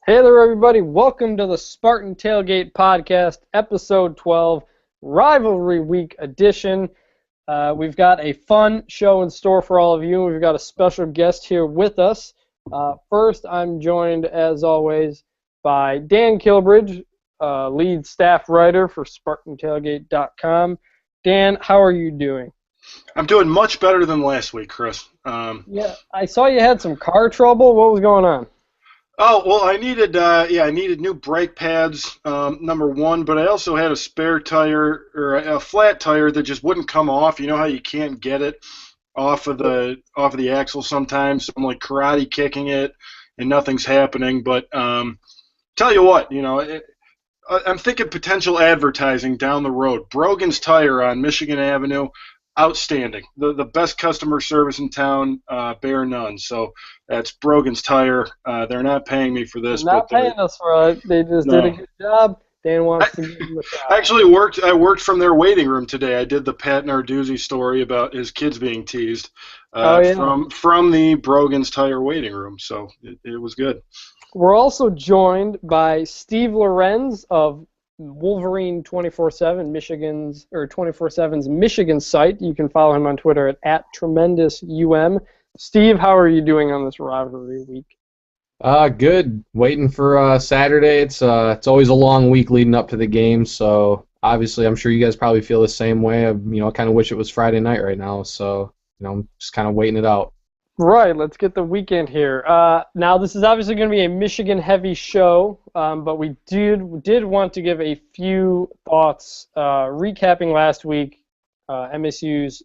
Hey there, everybody. Welcome to the Spartan Tailgate Podcast, Episode 12, Rivalry Week edition. We've got a fun show in store for all of you. We've got a special guest here with us. First, I'm joined, as always, by Dan Kilbridge, lead staff writer for SpartanTailgate.com. Dan, how are you doing? I'm doing much better than last week, Chris. Yeah, I saw you had some car trouble. What was going on? Oh, well, I needed new brake pads, number one, but I also had a spare tire or a flat tire that just wouldn't come off. You know how you can't get it off of the axle sometimes. So I'm like karate kicking it, and nothing's happening. But tell you what, I'm thinking potential advertising down the road. Brogan's Tire on Michigan Avenue. Outstanding. The best customer service in town, bar none. So that's Brogan's Tire. They're not paying me for this. They're not paying us for it. They just did a good job. Dan wants to give them a shot. I worked from their waiting room today. I did the Pat Narduzzi story about his kids being teased from the Brogan's Tire waiting room. So it was good. We're also joined by Steve Lorenz of Wolverine 24/7 Michigan's 24/7's Michigan site. You can follow him on Twitter at @TremendousUM. Steve, how are you doing on this rivalry week? Good. Waiting for Saturday. It's always a long week leading up to the game, so obviously I'm sure you guys probably feel the same way. I kind of wish it was Friday night right now, so I'm just kind of waiting it out. Right, let's get the weekend here. Now, this is obviously going to be a Michigan-heavy show, but we did want to give a few thoughts recapping last week, MSU's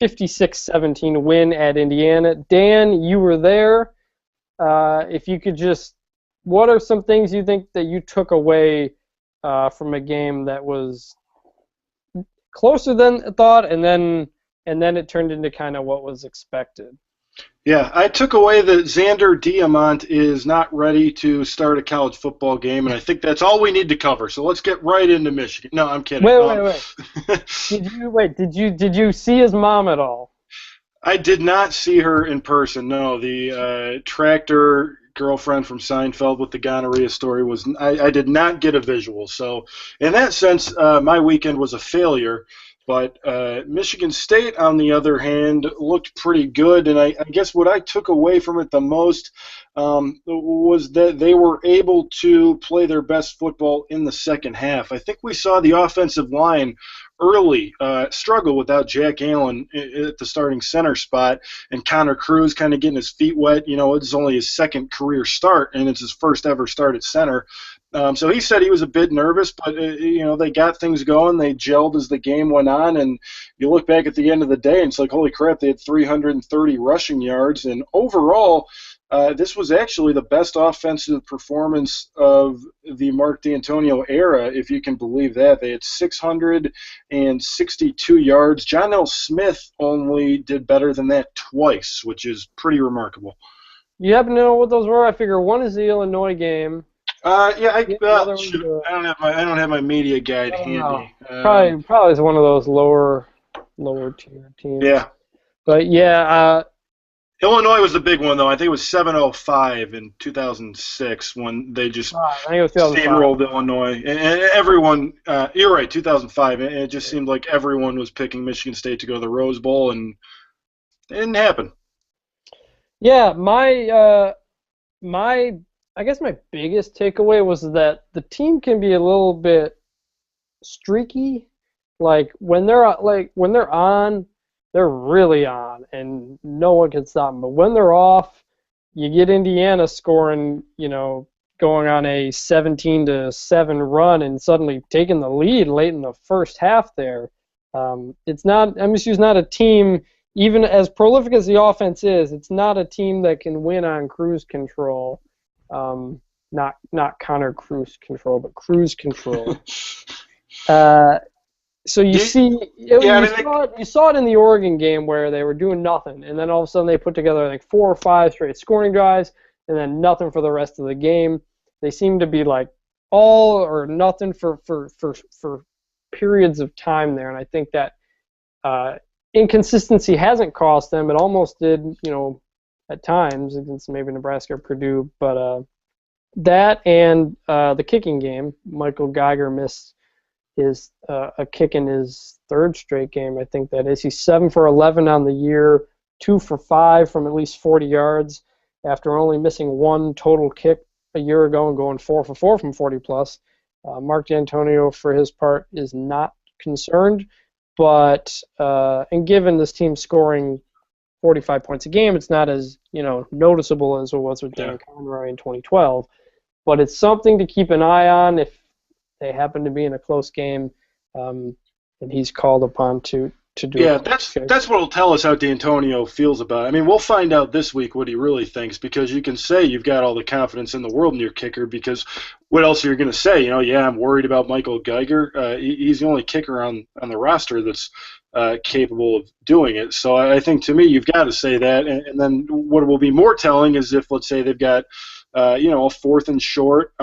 56-17 win at Indiana. Dan, you were there. If you could what are some things you think that you took away from a game that was closer than thought, and then it turned into kind of what was expected? Yeah, I took away that Xander Diamant is not ready to start a college football game, and I think that's all we need to cover. So let's get right into Michigan. No, I'm kidding. Wait. Did you see his mom at all? I did not see her in person. No, the tractor girlfriend from Seinfeld with the gonorrhea story was. I did not get a visual. So in that sense, my weekend was a failure. But Michigan State, on the other hand, looked pretty good, and I guess what I took away from it the most was that they were able to play their best football in the second half. I think we saw the offensive line early struggle without Jack Allen at the starting center spot, and Connor Cruz kind of getting his feet wet. It's only his second career start, and it's his first ever start at center. So he said he was a bit nervous, but they got things going. They gelled as the game went on, and you look back at the end of the day, and it's like, holy crap, they had 330 rushing yards, and overall, this was actually the best offensive performance of the Mark D'Antonio era, if you can believe that. They had 662 yards. John L. Smith only did better than that twice, which is pretty remarkable. You happen to know what those were? I figure one is the Illinois game. I don't have my media guide handy. Probably is one of those lower tier teams. Yeah. But yeah. Illinois was the big one, though. I think it was 705 in 2006 when they just steamrolled Illinois. And everyone, you're right, 2005. It just seemed like everyone was picking Michigan State to go to the Rose Bowl, and it didn't happen. Yeah, I guess my biggest takeaway was that the team can be a little bit streaky. When they're on, they're really on, and no one can stop them. But when they're off, you get Indiana scoring, going on a 17-7 run and suddenly taking the lead late in the first half there. MSU's not a team, even as prolific as the offense is, it's not a team that can win on cruise control. Not Connor Cruz control, but cruise control. So you saw it in the Oregon game where they were doing nothing, and then all of a sudden they put together like 4 or 5 straight scoring drives, and then nothing for the rest of the game. They seem to be like all or nothing for periods of time there, and I think that inconsistency hasn't cost them. It almost did, at times against maybe Nebraska or Purdue, but that and the kicking game. Michael Geiger missed his a kick in his third straight game, I think that is. He's 7 for 11 on the year, 2 for 5 from at least 40 yards after only missing one total kick a year ago and going 4 for 4 from 40 plus. Mark D'Antonio, for his part, is not concerned, but and given this team scoring 45 points a game, it's not as noticeable as it was with Dan Conroy in 2012. But it's something to keep an eye on if they happen to be in a close game, and he's called upon to do. Yeah, that's what will tell us how D'Antonio feels about it. I mean, we'll find out this week what he really thinks, because you can say you've got all the confidence in the world in your kicker, because what else are you going to say? I'm worried about Michael Geiger. He's the only kicker on the roster that's capable of doing it. So I think, to me, you've got to say that. And then what will be more telling is if, let's say, they've got a 4th and short,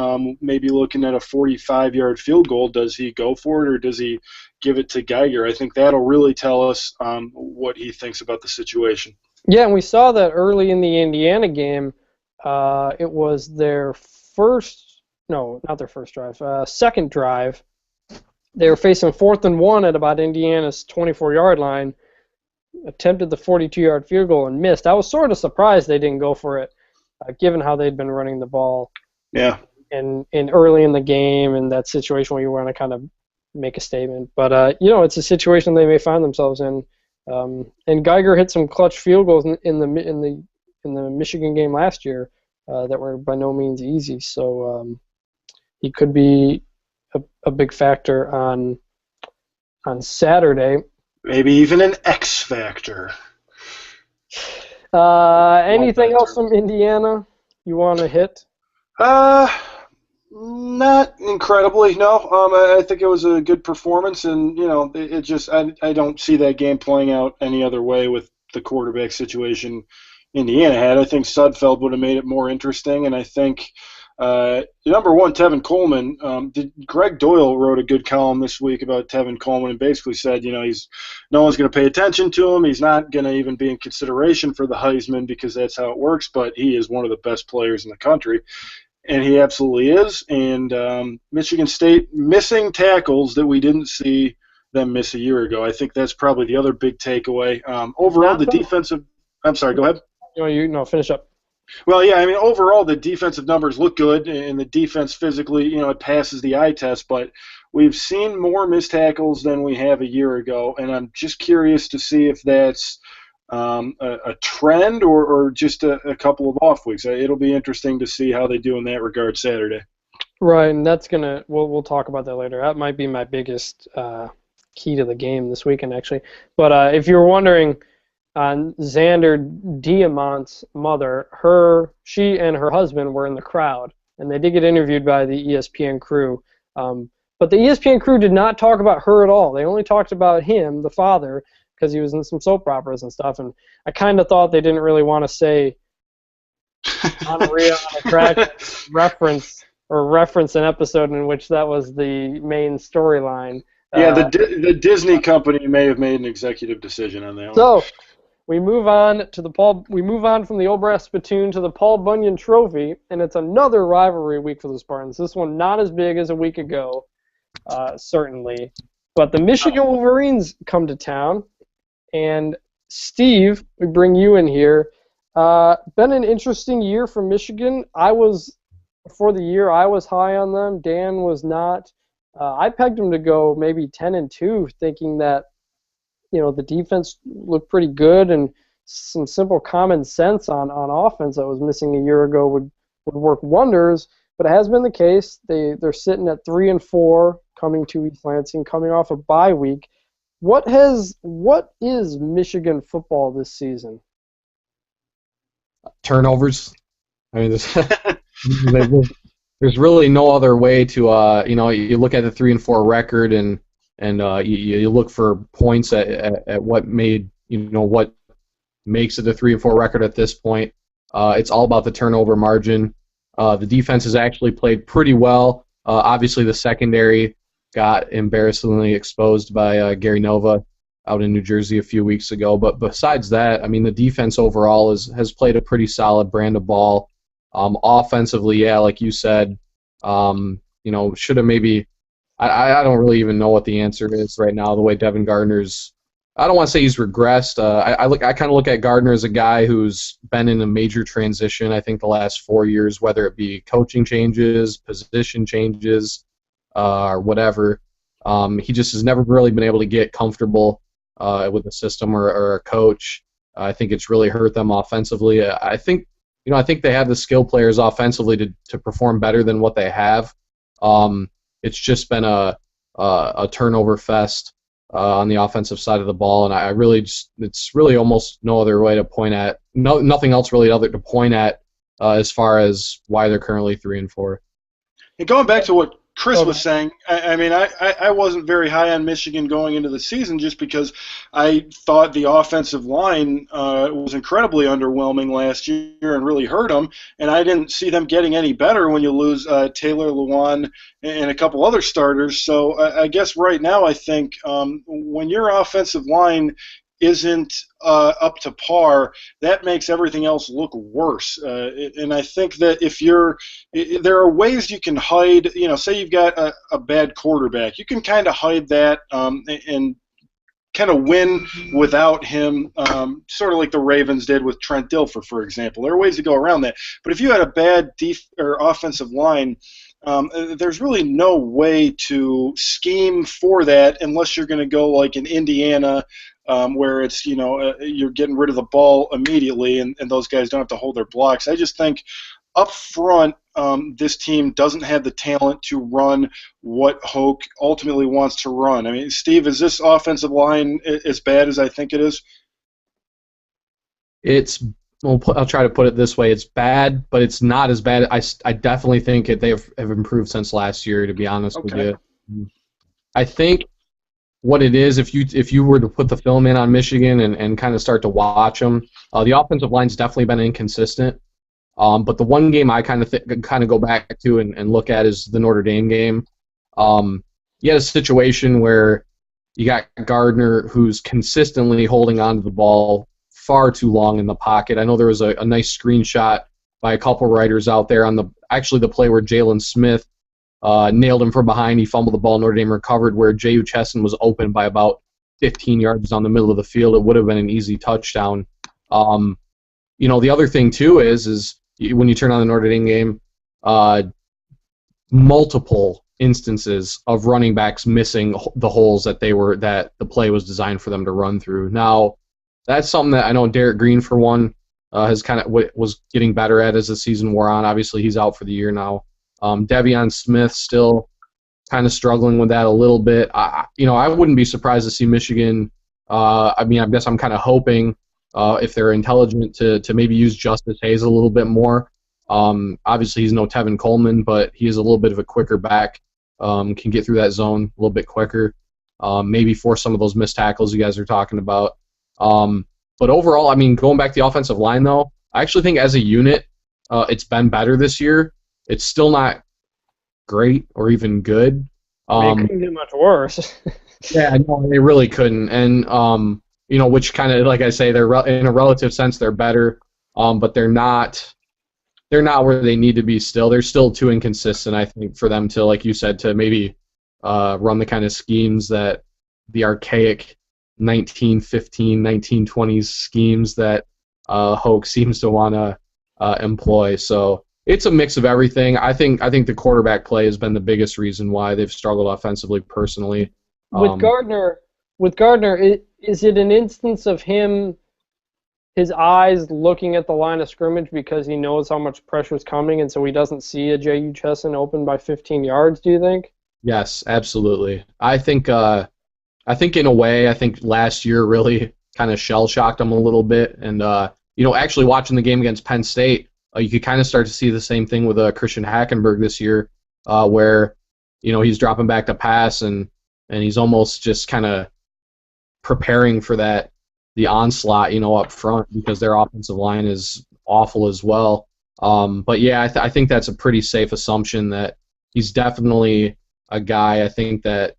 maybe looking at a 45-yard field goal. Does he go for it, or does he give it to Geiger? I think that'll really tell us what he thinks about the situation. Yeah, and we saw that early in the Indiana game. It was their second drive. They were facing 4th and 1 at about Indiana's 24-yard line, attempted the 42-yard field goal and missed. I was sort of surprised they didn't go for it, given how they'd been running the ball. Yeah. And early in the game, and that situation where you want to kind of make a statement. But it's a situation they may find themselves in. And Geiger hit some clutch field goals in the Michigan game last year that were by no means easy. So he could be a big factor on Saturday. Maybe even an X factor. Anything else from Indiana you want to hit? Not incredibly, no. I think it was a good performance, and it just I don't see that game playing out any other way with the quarterback situation Indiana had. I think Sudfeld would have made it more interesting, and I think number one, Tevin Coleman. Greg Doyle wrote a good column this week about Tevin Coleman and basically said, no one's going to pay attention to him. He's not going to even be in consideration for the Heisman because that's how it works, but he is one of the best players in the country. And he absolutely is. And Michigan State missing tackles that we didn't see them miss a year ago. I think that's probably the other big takeaway. Overall, the defensive – I'm sorry, go ahead. Finish up. Well, yeah, I mean, overall the defensive numbers look good, and the defense physically, it passes the eye test. But we've seen more missed tackles than we have a year ago, and I'm just curious to see if that's a trend or just a couple of off weeks. It'll be interesting to see how they do in that regard Saturday. Right, and that's gonna we'll talk about that later. That might be my biggest key to the game this weekend, actually. But if you were wondering, Xander Diamant's mother, she and her husband were in the crowd, and they did get interviewed by the ESPN crew. But the ESPN crew did not talk about her at all. They only talked about him, the father, because he was in some soap operas and stuff. And I kind of thought they didn't really want to say reference an episode in which that was the main storyline. Yeah, the Disney company may have made an executive decision on that one. So we move on from the old brass spittoon to the Paul Bunyan Trophy, and it's another rivalry week for the Spartans. This one not as big as a week ago, certainly. But the Michigan Wolverines come to town, and Steve, we bring you in here. Been an interesting year for Michigan. Before the year, I was high on them. Dan was not. I pegged them to go maybe 10-2, thinking that the defense looked pretty good and some simple common sense on offense that was missing a year ago would work wonders. But it has been the case. They're sitting at 3-4, coming to East Lansing, coming off a bye week. What is Michigan football this season? Turnovers. I mean, there's really no other way to you look at the 3-4 record and you look for points at what what makes it a 3-4 record at this point. It's all about the turnover margin. The defense has actually played pretty well. Obviously, the secondary got embarrassingly exposed by Gary Nova out in New Jersey a few weeks ago. But besides that, I mean, the defense overall has played a pretty solid brand of ball. Offensively, yeah, like you said, should have maybe. I don't really even know what the answer is right now. The way Devin Gardner's, I don't want to say he's regressed. I kind of look at Gardner as a guy who's been in a major transition. I think the last 4 years, whether it be coaching changes, position changes, or whatever, he just has never really been able to get comfortable with a system or a coach. I think it's really hurt them offensively. I think they have the skill players offensively to perform better than what they have. It's just been a turnover fest on the offensive side of the ball, and it's really almost no other way to point at, nothing else really other to point at as far as why they're currently 3-4. And going back to what Chris was saying, I wasn't very high on Michigan going into the season just because I thought the offensive line was incredibly underwhelming last year and really hurt them, and I didn't see them getting any better when you lose Taylor Lewan and a couple other starters. So I guess right now I think when your offensive line isn't up to par, that makes everything else look worse. And I think that there are ways you can hide, say you've got a bad quarterback, you can kind of hide that and kind of win without him, sort of like the Ravens did with Trent Dilfer, for example. There are ways to go around that. But if you had a bad offensive line, there's really no way to scheme for that unless you're going to go like in Indiana, where it's you're getting rid of the ball immediately, and those guys don't have to hold their blocks. I just think up front, this team doesn't have the talent to run what Hoke ultimately wants to run. I mean, Steve, is this offensive line as bad as I think it is? I'll try to put it this way. It's bad, but it's not as bad. I definitely think they have improved since last year, to be honest with you. I think what it is, if you were to put the film in on Michigan and kind of start to watch them, the offensive line's definitely been inconsistent. But the one game I kind of go back to and look at is the Notre Dame game. You had a situation where you got Gardner, who's consistently holding on to the ball far too long in the pocket. I know there was a nice screenshot by a couple writers out there on the play where Jalen Smith nailed him from behind. He fumbled the ball. Notre Dame recovered, where J.U. Chesson was open by about 15 yards down the middle of the field. It would have been an easy touchdown. The other thing too is when you turn on the Notre Dame game, multiple instances of running backs missing the holes that the play was designed for them to run through. Now, that's something that I know Derek Green, for one, was getting better at as the season wore on. Obviously, he's out for the year now. Devion Smith still kind of struggling with that a little bit. I wouldn't be surprised to see Michigan. I guess I'm kind of hoping if they're intelligent to maybe use Justice Hayes a little bit more. Obviously, he's no Tevin Coleman, but he is a little bit of a quicker back. Can get through that zone a little bit quicker. Maybe force some of those missed tackles you guys are talking about. But overall, going back to the offensive line, though, I actually think as a unit, it's been better this year. It's still not great or even good. They couldn't do much worse. Yeah, no, they really couldn't. And, which kind of, like I say, they're in a relative sense, they're better, but they're not where they need to be still. They're still too inconsistent, I think, for them to, like you said, to maybe run the kind of schemes that the archaic 1915, 1920s schemes that Hoke seems to want to employ. So it's a mix of everything. I think the quarterback play has been the biggest reason why they've struggled offensively. Personally, with Gardner, is it an instance of his eyes looking at the line of scrimmage because he knows how much pressure is coming, and so he doesn't see a J.U. Chesson open by 15 yards? Do you think? Yes, absolutely. I think in a way, last year really kind of shell-shocked him a little bit. And, actually watching the game against Penn State, you could kind of start to see the same thing with Christian Hackenberg this year, where, he's dropping back to pass and he's almost just kind of preparing for the onslaught, up front, because their offensive line is awful as well. But, yeah, I think that's a pretty safe assumption that he's definitely a guy, I think, that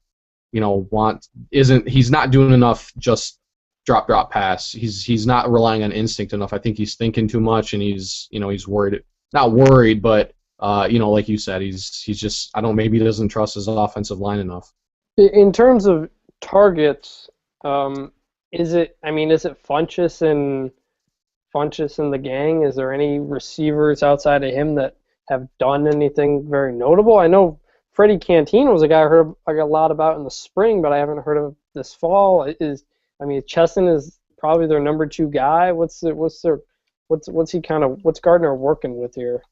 he's not doing enough just drop pass. He's not relying on instinct enough. I think he's thinking too much, and he's worried not worried, but like you said, he's just I don't maybe he doesn't trust his offensive line enough. In terms of targets, is it Funchess and the gang? Is there any receivers outside of him that have done anything very notable? I know Freddie Canteen was a guy I heard a lot about in the spring, but I haven't heard of this fall. Cheston is probably their number 2 guy. What's Gardner working with here?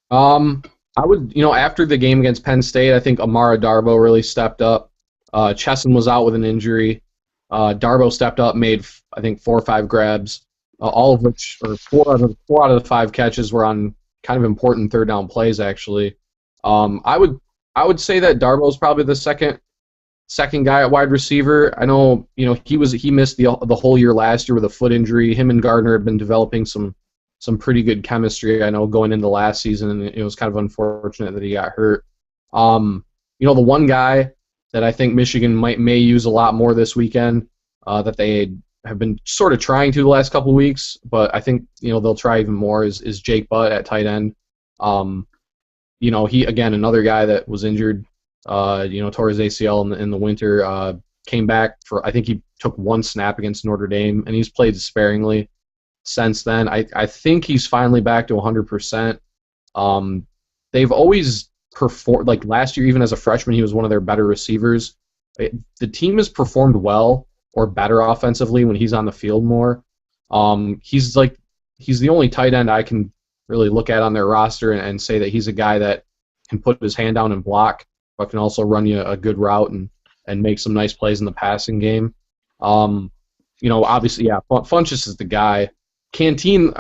I would, after the game against Penn State, I think Amara Darboh really stepped up. Chesson was out with an injury. Darboh stepped up, made I think 4 or 5 grabs, all of which, or 4 out of the 5 catches were on kind of important third down plays. Actually, I would say that Darboh's probably the second guy at wide receiver. I know, he missed the whole year last year with a foot injury. Him and Gardner have been developing some pretty good chemistry, I know, going into last season, and it was kind of unfortunate that he got hurt. The one guy that I think Michigan may use a lot more this weekend, that they have been sort of trying to the last couple of weeks, but I think they'll try even more is Jake Butt at tight end. He, again, another guy that was injured, tore his ACL in the winter, came back for, I think he took 1 snap against Notre Dame, and he's played sparingly since then. I think he's finally back to 100%. They've always performed, like last year, even as a freshman, he was one of their better receivers. The team has performed well or better offensively when he's on the field more. He's the only tight end I can really look at on their roster and say that he's a guy that can put his hand down and block, but can also run you a good route and make some nice plays in the passing game. Obviously, yeah, Funchess is the guy. Canteen,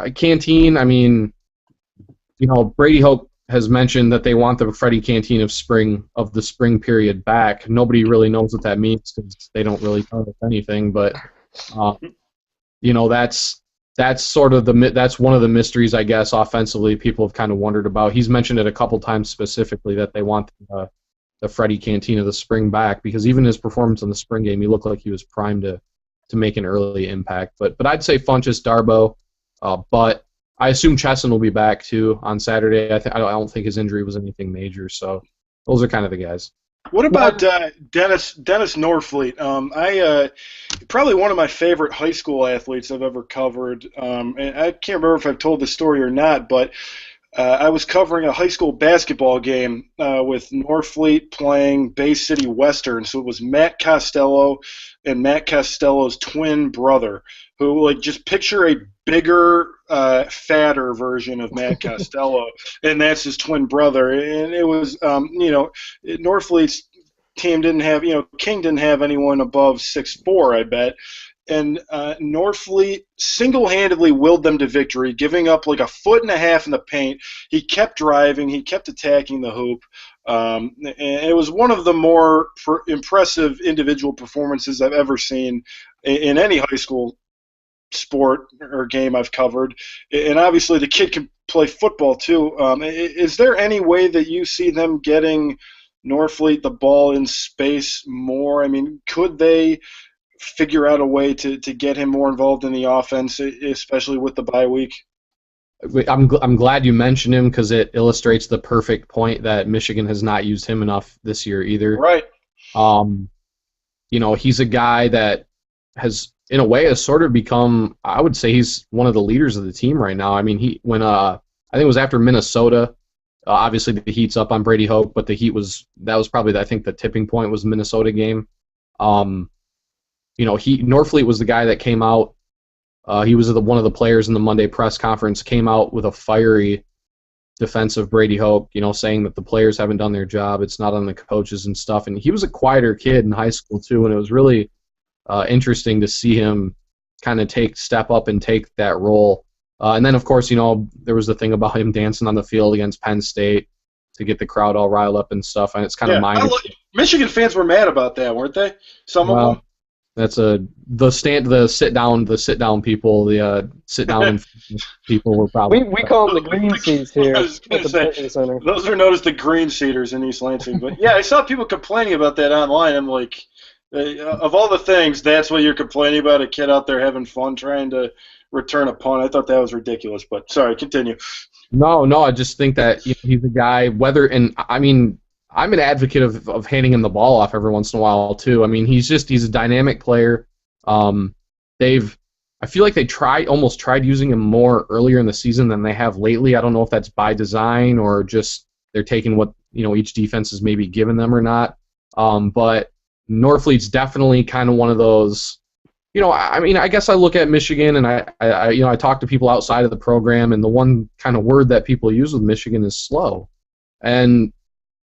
Brady Hoke has mentioned that they want the Freddie Canteen of the spring period back. Nobody really knows what that means because they don't really tell us anything, but that's sort of that's one of the mysteries, I guess, offensively people have kind of wondered about. He's mentioned it a couple times specifically that they want the Freddie Canteen of the spring back, because even his performance in the spring game, he looked like he was primed to make an early impact. But I'd say Funchess, Darboh, but I assume Chesson will be back too on Saturday. I don't think his injury was anything major, so those are kind of the guys. What about Dennis Norfleet? Probably one of my favorite high school athletes I've ever covered. And I can't remember if I've told the story or not, but I was covering a high school basketball game with Norfleet playing Bay City Western. So it was Matt Costello and Matt Costello's twin brother, who, just picture a bigger, fatter version of Matt Costello, and that's his twin brother. And it was, Norfleet's team didn't have, King didn't have anyone above 6'4", I bet. And Norfleet single-handedly willed them to victory, giving up like 1.5 feet in the paint. He kept driving. He kept attacking the hoop. And it was one of the more impressive individual performances I've ever seen in any high school sport or game I've covered. And obviously the kid can play football too. Is there any way that you see them getting Norfleet the ball in space more? I mean, could they figure out a way to get him more involved in the offense, especially with the bye week? I'm glad you mentioned him because it illustrates the perfect point that Michigan has not used him enough this year either. Right. He's a guy that has, in a way, has sort of become, I would say he's one of the leaders of the team right now. I mean, I think it was after Minnesota, obviously the heat's up on Brady Hoke, but that was probably, I think, the tipping point was the Minnesota game. Norfleet was the guy that came out. He was one of the players in the Monday press conference, came out with a fiery defense of Brady Hoke, saying that the players haven't done their job. It's not on the coaches and stuff. And he was a quieter kid in high school too, and it was really interesting to see him kind of step up and take that role. And then, of course, there was the thing about him dancing on the field against Penn State to get the crowd all riled up and stuff. And it's kind of mind. Michigan fans were mad about that, weren't they? Some of them. That's the sit down people, the sit down people were probably. We call them the green seats here at the Pittman Center. Those are known as the green seaters in East Lansing. But yeah, I saw people complaining about that online. I'm like, of all the things, that's what you're complaining about, a kid out there having fun trying to return a punt. I thought that was ridiculous. But sorry, continue. No, I just think that he's a guy. And I mean, I'm an advocate of handing him the ball off every once in a while too. I mean, he's a dynamic player. Um, they've I feel like they almost tried using him more earlier in the season than they have lately. I don't know if that's by design or just they're taking what each defense is maybe giving them or not. But Norfleet's definitely kind of one of those. I mean, I guess I look at Michigan and I talk to people outside of the program, and the one kind of word that people use with Michigan is slow. And,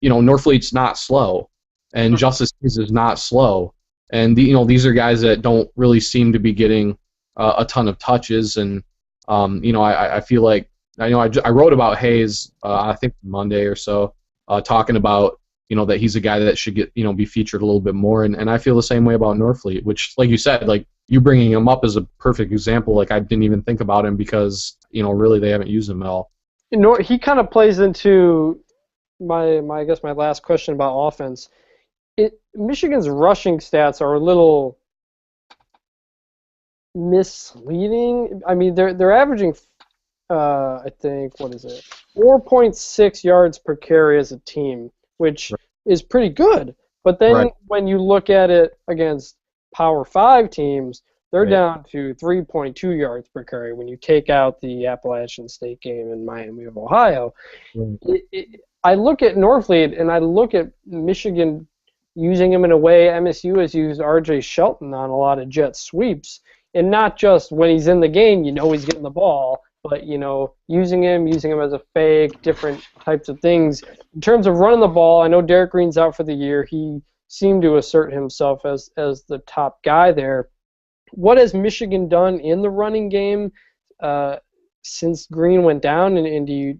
Norfleet's not slow, and Justice Hayes is not slow. And, these are guys that don't really seem to be getting a ton of touches. And, I feel like, I wrote about Hayes, I think Monday or so, talking about, that he's a guy that should get, be featured a little bit more. And I feel the same way about Norfleet, which, like you said, like you bringing him up is a perfect example. Like I didn't even think about him because, really they haven't used him at all. He kind of plays into my I guess my last question about offense. Michigan's rushing stats are a little misleading. I mean, they're averaging, I think, 4.6 yards per carry as a team, which is pretty good. But then when you look at it against Power 5 teams, they're down to 3.2 yards per carry when you take out the Appalachian State game in Miami of Ohio. I look at Norfleet and I look at Michigan using him in a way MSU has used R.J. Shelton on a lot of jet sweeps, and not just when he's in the game, he's getting the ball, but using him as a fake, different types of things. In terms of running the ball, I know Derek Green's out for the year. He seemed to assert himself as the top guy there. What has Michigan done in the running game since Green went down, and do you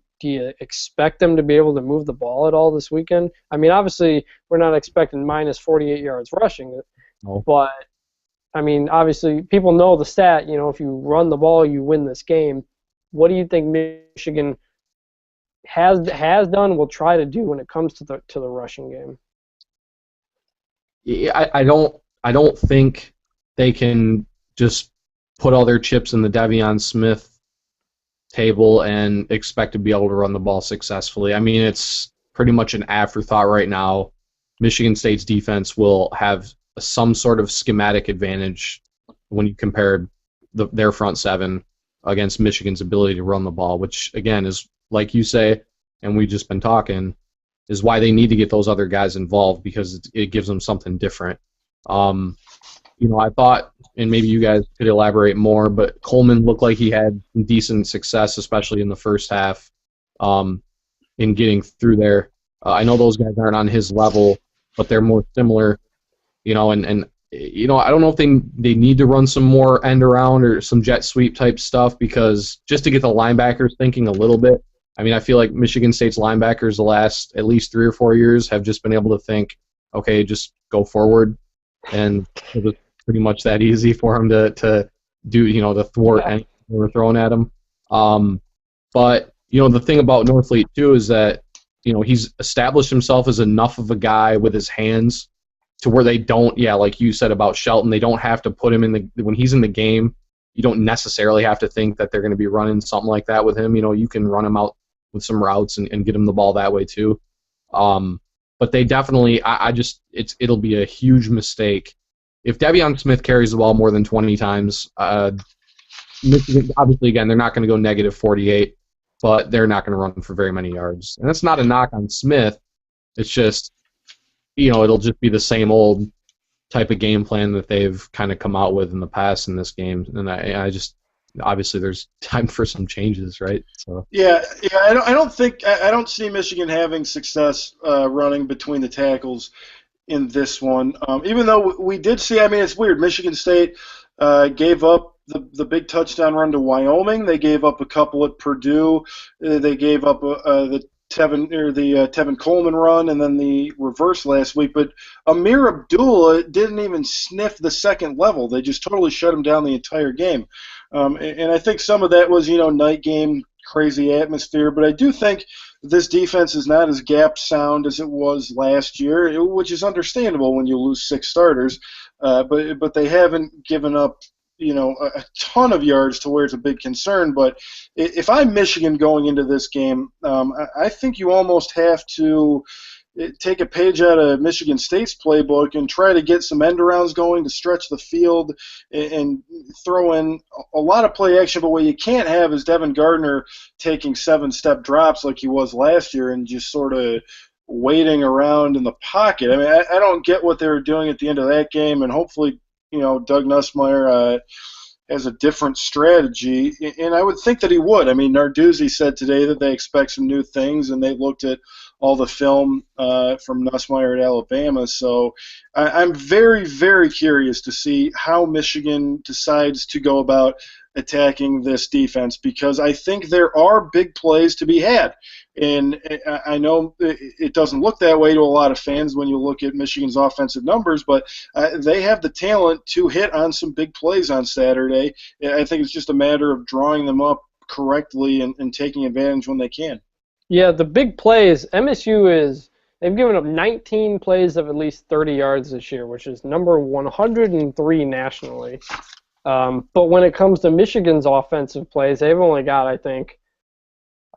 expect them to be able to move the ball at all this weekend? I mean, obviously, we're not expecting minus 48 yards rushing, but, I mean, obviously, people know the stat, if you run the ball, you win this game. What do you think Michigan has done, will try to do when it comes to the rushing game? Yeah, I don't think they can just put all their chips in the Devion Smith table and expect to be able to run the ball successfully. I mean, it's pretty much an afterthought right now. Michigan State's defense will have some sort of schematic advantage when you compare their front seven against Michigan's ability to run the ball, which, again, is, like you say, and we've just been talking, is why they need to get those other guys involved, because it gives them something different. I thought, and maybe you guys could elaborate more, but Coleman looked like he had some decent success, especially in the first half, in getting through there. I know those guys aren't on his level, but they're more similar, and I don't know if they need to run some more end around or some jet sweep type stuff, because just to get the linebackers thinking a little bit. I mean, I feel like Michigan State's linebackers the last at least 3 or 4 years have just been able to think, okay, just go forward, and it was pretty much that easy for them to do, to thwart anything they were throwing at them. But the thing about Norfleet too is that he's established himself as enough of a guy with his hands to where they don't, like you said about Shelton, they don't have to put him when he's in the game. You don't necessarily have to think that they're going to be running something like that with him. You can run him out with some routes and get him the ball that way too. But they definitely, it'll be a huge mistake if Devion Smith carries the ball more than 20 times. Michigan, obviously, again, they're not going to go negative 48, but they're not going to run for very many yards. And that's not a knock on Smith. It's just, it'll just be the same old type of game plan that they've kind of come out with in the past in this game. And I just, obviously, there's time for some changes, right? So. Yeah. I don't see Michigan having success running between the tackles in this one. Even though we did see, I mean, it's weird. Michigan State gave up the big touchdown run to Wyoming. They gave up a couple at Purdue. They gave up the Tevin Coleman run, and then the reverse last week. But Amir Abdullah didn't even sniff the second level. They just totally shut him down the entire game. And I think some of that was, night game, crazy atmosphere. But I do think this defense is not as gap sound as it was last year, which is understandable when you lose 6 starters. But they haven't given up a ton of yards to where it's a big concern. But if I'm Michigan going into this game, I think you almost have to take a page out of Michigan State's playbook and try to get some end arounds going to stretch the field and throw in a lot of play action. But what you can't have is Devin Gardner taking 7-step drops like he was last year and just sort of waiting around in the pocket. I mean, I don't get what they were doing at the end of that game, and hopefully, Doug Nussmeier has a different strategy, and I would think that he would. I mean, Narduzzi said today that they expect some new things, and they looked at all the film from Nussmeier at Alabama. So I'm very, very curious to see how Michigan decides to go about attacking this defense, because I think there are big plays to be had. And I know it doesn't look that way to a lot of fans when you look at Michigan's offensive numbers, but they have the talent to hit on some big plays on Saturday. I think it's just a matter of drawing them up correctly and taking advantage when they can. Yeah, the big plays, they've given up 19 plays of at least 30 yards this year, which is number 103 nationally. But when it comes to Michigan's offensive plays, they've only got, I think,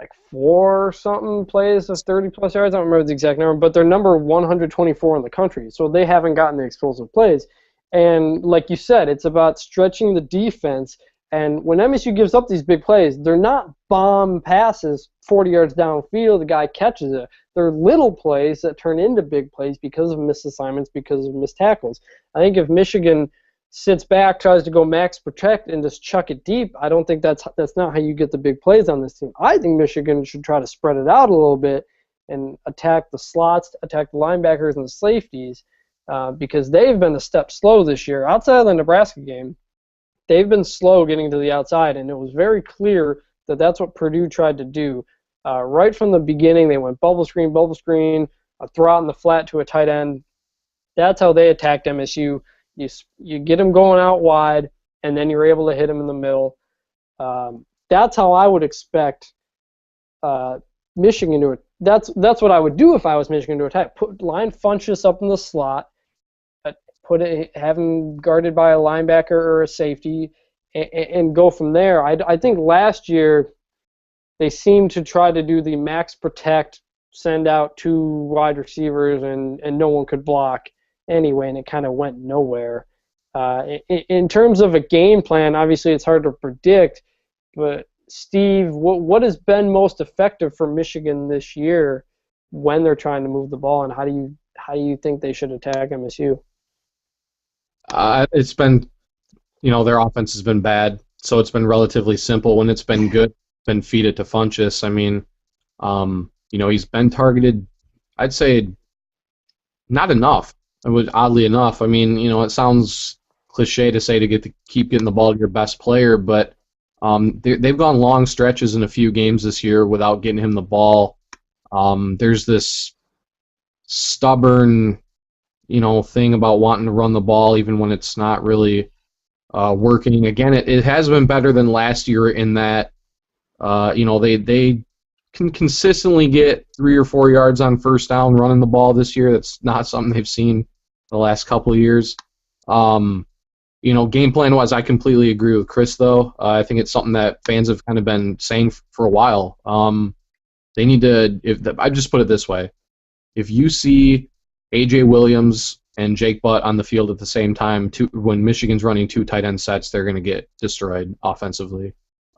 like 4-something plays of 30-plus yards. I don't remember the exact number, but they're number 124 in the country, so they haven't gotten the explosive plays. And like you said, it's about stretching the defense. And when MSU gives up these big plays, they're not bomb passes 40 yards downfield, the guy catches it. They're little plays that turn into big plays because of missed assignments, because of missed tackles. I think if Michigan sits back, tries to go max protect, and just chuck it deep, I don't think that's not how you get the big plays on this team. I think Michigan should try to spread it out a little bit and attack the slots, attack the linebackers and the safeties, because they've been a step slow this year. Outside of the Nebraska game, they've been slow getting to the outside, and it was very clear that that's what Purdue tried to do. Right from the beginning, they went bubble screen, a throw out in the flat to a tight end. That's how they attacked MSU. You get them going out wide, and then you're able to hit them in the middle. That's how I would expect Michigan to. That's what I would do if I was Michigan to attack. Put line Funchess up in the slot, have him guarded by a linebacker or a safety, and go from there. I think last year they seemed to try to do the max protect, send out 2 wide receivers, and no one could block anyway, and it kind of went nowhere. In terms of a game plan, obviously it's hard to predict, but Steve, what has been most effective for Michigan this year when they're trying to move the ball, and how do you think they should attack MSU? It's been, their offense has been bad, so it's been relatively simple. When it's been good, it's been feed it to Funchess. I mean, he's been targeted, I'd say, not enough. Oddly enough, I mean, it sounds cliche to say to keep getting the ball to your best player, but they've gone long stretches in a few games this year without getting him the ball. There's this stubborn, thing about wanting to run the ball even when it's not really working. Again, it has been better than last year in that, they can consistently get 3 or 4 yards on first down running the ball this year. That's not something they've seen the last couple of years. Game plan-wise, I completely agree with Chris, though. I think it's something that fans have kind of been saying for a while. They need to, I just put it this way. If you see A.J. Williams and Jake Butt on the field at the same time, when Michigan's running 2 tight end sets, they're going to get destroyed offensively.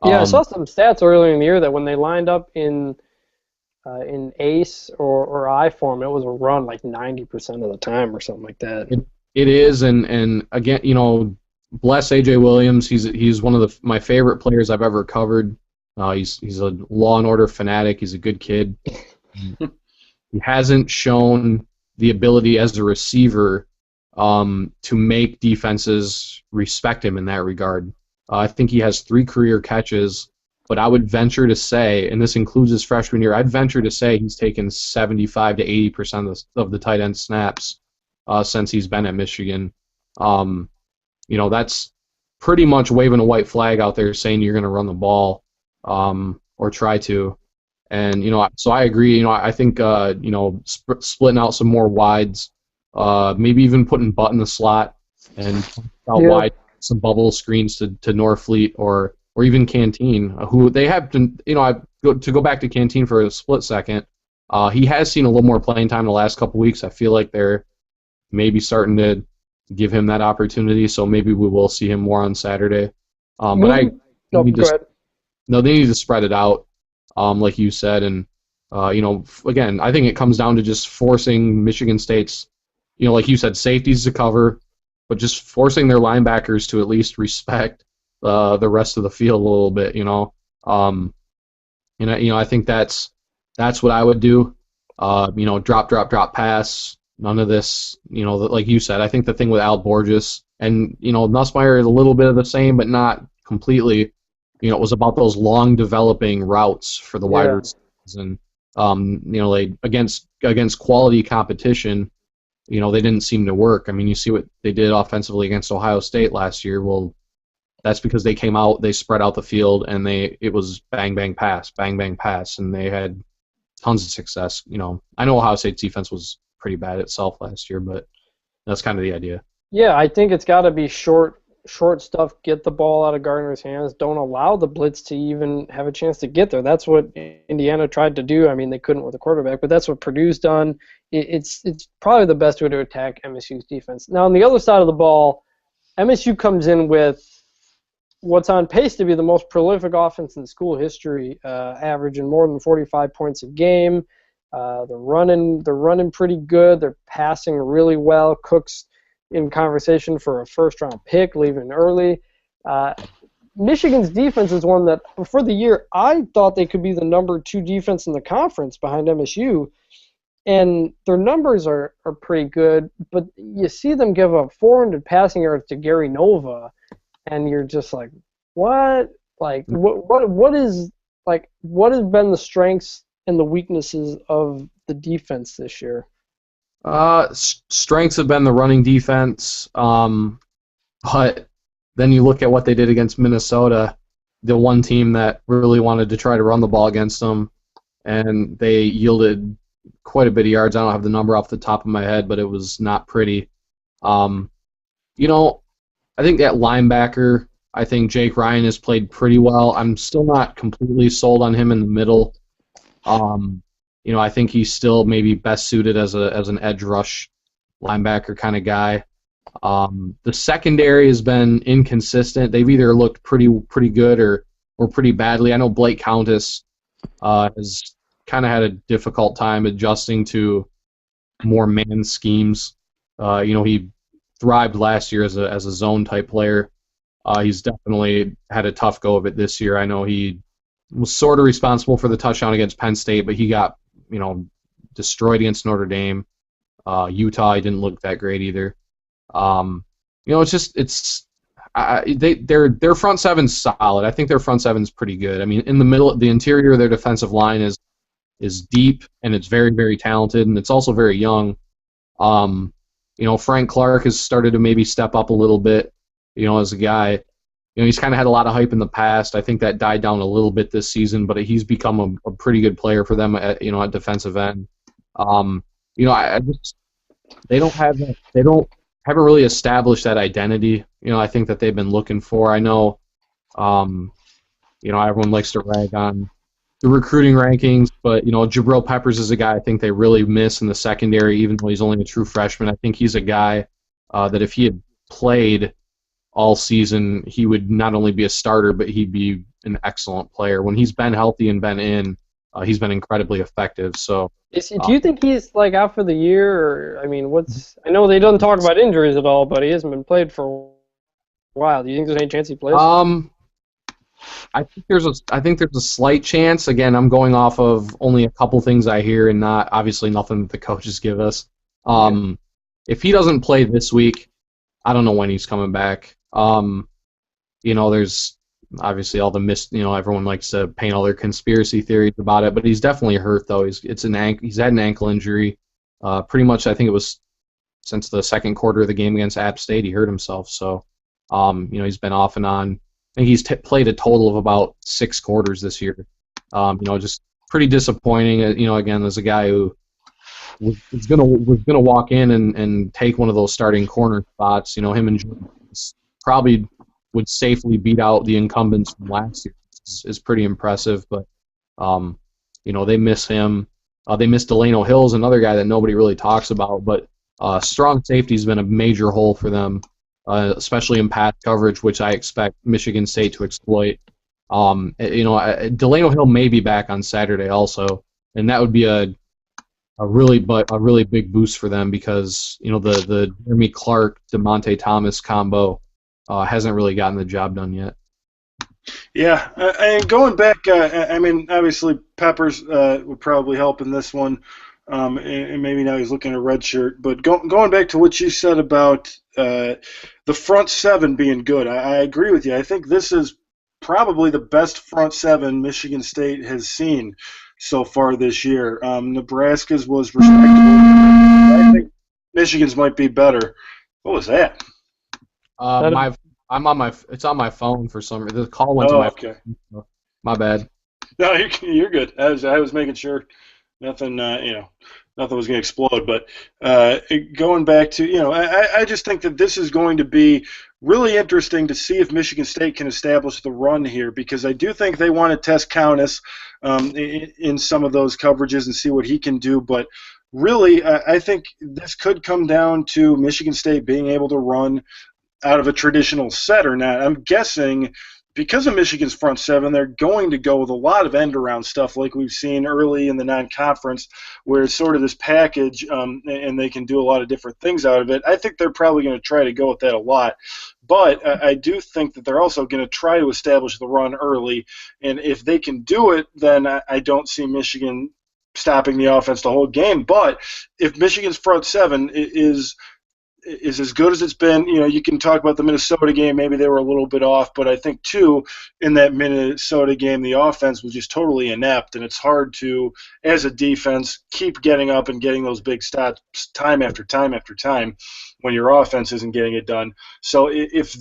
Yeah, I saw some stats earlier in the year that when they lined up in ace or I form, it was a run like 90% of the time or something like that. It is, and again, bless A.J. Williams. He's one of my favorite players I've ever covered. He's a Law and Order fanatic. He's a good kid. He hasn't shown the ability as a receiver to make defenses respect him in that regard. I think he has 3 career catches, but I would venture to say, and this includes his freshman year, I'd venture to say he's taken 75 to 80% of the tight end snaps since he's been at Michigan. That's pretty much waving a white flag out there saying you're going to run the ball or try to. And, so I agree. I think, splitting out some more wides, maybe even putting Butt in the slot and out wide some bubble screens to Norfleet or even Canteen, who they have been, to go back to Canteen for a split second. He has seen a little more playing time in the last couple weeks. I feel like they're maybe starting to give him that opportunity, so maybe we will see him more on Saturday. But go ahead. they need to spread it out, like you said, and again, I think it comes down to just forcing Michigan State's, like you said, safeties to cover, but just forcing their linebackers to at least respect the rest of the field a little bit. I think that's what I would do. Drop, pass. None of this, like you said. I think the thing with Al Borges and Nussmeier is a little bit of the same, but not completely. It was about those long developing routes for the wide receivers, and they against quality competition, they didn't seem to work. I mean, you see what they did offensively against Ohio State last year. Well, that's because they came out, they spread out the field, and it was bang bang pass, and they had tons of success. I know Ohio State's defense was pretty bad itself last year, but that's kind of the idea. Yeah, I think it's got to be short stuff, get the ball out of Gardner's hands, don't allow the blitz to even have a chance to get there. That's what Indiana tried to do. I mean, they couldn't with the quarterback, but that's what Purdue's done. It's probably the best way to attack MSU's defense. Now, on the other side of the ball, MSU comes in with what's on pace to be the most prolific offense in school history, averaging more than 45 points a game. They're running pretty good. They're passing really well. Cook's in conversation for a first-round pick, leaving early. Michigan's defense is one that, before the year, I thought they could be the number 2 defense in the conference behind MSU, and their numbers are pretty good, but you see them give up 400 passing yards to Gary Nova, and you're just like, what? Like, what has been the strengths and the weaknesses of the defense this year? Strengths have been the running defense, but then you look at what they did against Minnesota, the one team that really wanted to try to run the ball against them, and they yielded quite a bit of yards. I don't have the number off the top of my head, but it was not pretty. I think that linebacker, I think Jake Ryan has played pretty well. I'm still not completely sold on him in the middle. I think he's still maybe best suited as an edge rush linebacker kind of guy. The secondary has been inconsistent. They've either looked pretty good or pretty badly. I know Blake Countess has kind of had a difficult time adjusting to more man schemes. He thrived last year as a zone type player. He's definitely had a tough go of it this year. I know he was sort of responsible for the touchdown against Penn State, but he got destroyed against Notre Dame. Utah, he didn't look that great either. Their front seven's solid. I think their front seven's pretty good. I mean, in the middle, the interior of their defensive line is deep, and it's very, very talented, and it's also very young. Frank Clark has started to maybe step up a little bit, as a guy. He's kind of had a lot of hype in the past. I think that died down a little bit this season, but he's become a pretty good player for them at defensive end. They haven't really established that identity. I think that they've been looking for. I know, everyone likes to rag on the recruiting rankings, but Jabril Peppers is a guy I think they really miss in the secondary, even though he's only a true freshman. I think he's a guy that if he had played all season, he would not only be a starter, but he'd be an excellent player. When he's been healthy and been in, he's been incredibly effective. So, do you think he's out for the year? Or, I mean, I know they don't talk about injuries at all, but he hasn't been played for a while. Do you think there's any chance he plays? I think there's a slight chance. Again, I'm going off of only a couple things I hear, and not obviously nothing that the coaches give us. If he doesn't play this week, I don't know when he's coming back. There's obviously all the everyone likes to paint all their conspiracy theories about it, but he's definitely hurt though. He's had an ankle injury. Pretty much, I think it was since the second quarter of the game against App State, he hurt himself. So, he's been off and on. I think he's played a total of about 6 quarters this year. Just pretty disappointing. Again, there's a guy who was gonna walk in and take one of those starting corner spots. Him and Jordan probably would safely beat out the incumbents from last year. Is pretty impressive, but they miss him. They miss Delano Hill's another guy that nobody really talks about, but strong safety's been a major hole for them, especially in pass coverage, which I expect Michigan State to exploit. Delano Hill may be back on Saturday also, and that would be a really big boost for them because the Jeremy Clark DeMonte Thomas combo hasn't really gotten the job done yet. Yeah, and going back, obviously Peppers would probably help in this one, and maybe now he's looking at a red shirt. But going back to what you said about the front seven being good, I agree with you. I think this is probably the best front seven Michigan State has seen so far this year. Nebraska's was respectable. I think Michigan's might be better. What was that? It's on my phone for some reason. The call went to my phone. So my bad. No, you're good. I was making sure nothing was going to explode. But going back to, I just think that this is going to be really interesting to see if Michigan State can establish the run here, because I do think they want to test Kaunis in some of those coverages and see what he can do. But really, I think this could come down to Michigan State being able to run out of a traditional set or not. I'm guessing because of Michigan's front seven, they're going to go with a lot of end-around stuff like we've seen early in the non-conference, where it's sort of this package and they can do a lot of different things out of it. I think they're probably going to try to go with that a lot. But I do think that they're also going to try to establish the run early, and if they can do it, then I don't see Michigan stopping the offense the whole game. But if Michigan's front seven is as good as it's been, you can talk about the Minnesota game. Maybe they were a little bit off, but I think, too, in that Minnesota game, the offense was just totally inept, and it's hard to, as a defense, keep getting up and getting those big stops time after time after time when your offense isn't getting it done. So if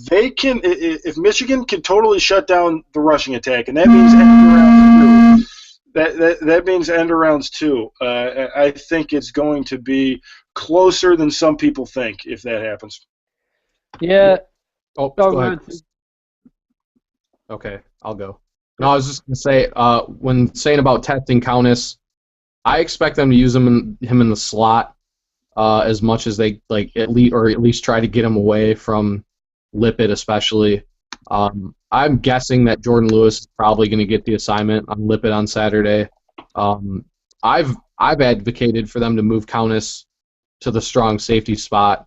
Michigan can totally shut down the rushing attack, and that means end-arounds too, that means end-arounds too, I think it's going to be closer than some people think if that happens. Yeah. Go ahead. Okay, I'll go. No, I was just going to say, when saying about testing Kaunis, I expect them to use him in the slot as much as they at least try to get him away from Lippett, especially. I'm guessing that Jordan Lewis is probably going to get the assignment on Lippett on Saturday. I've advocated for them to move Kaunis to the strong safety spot,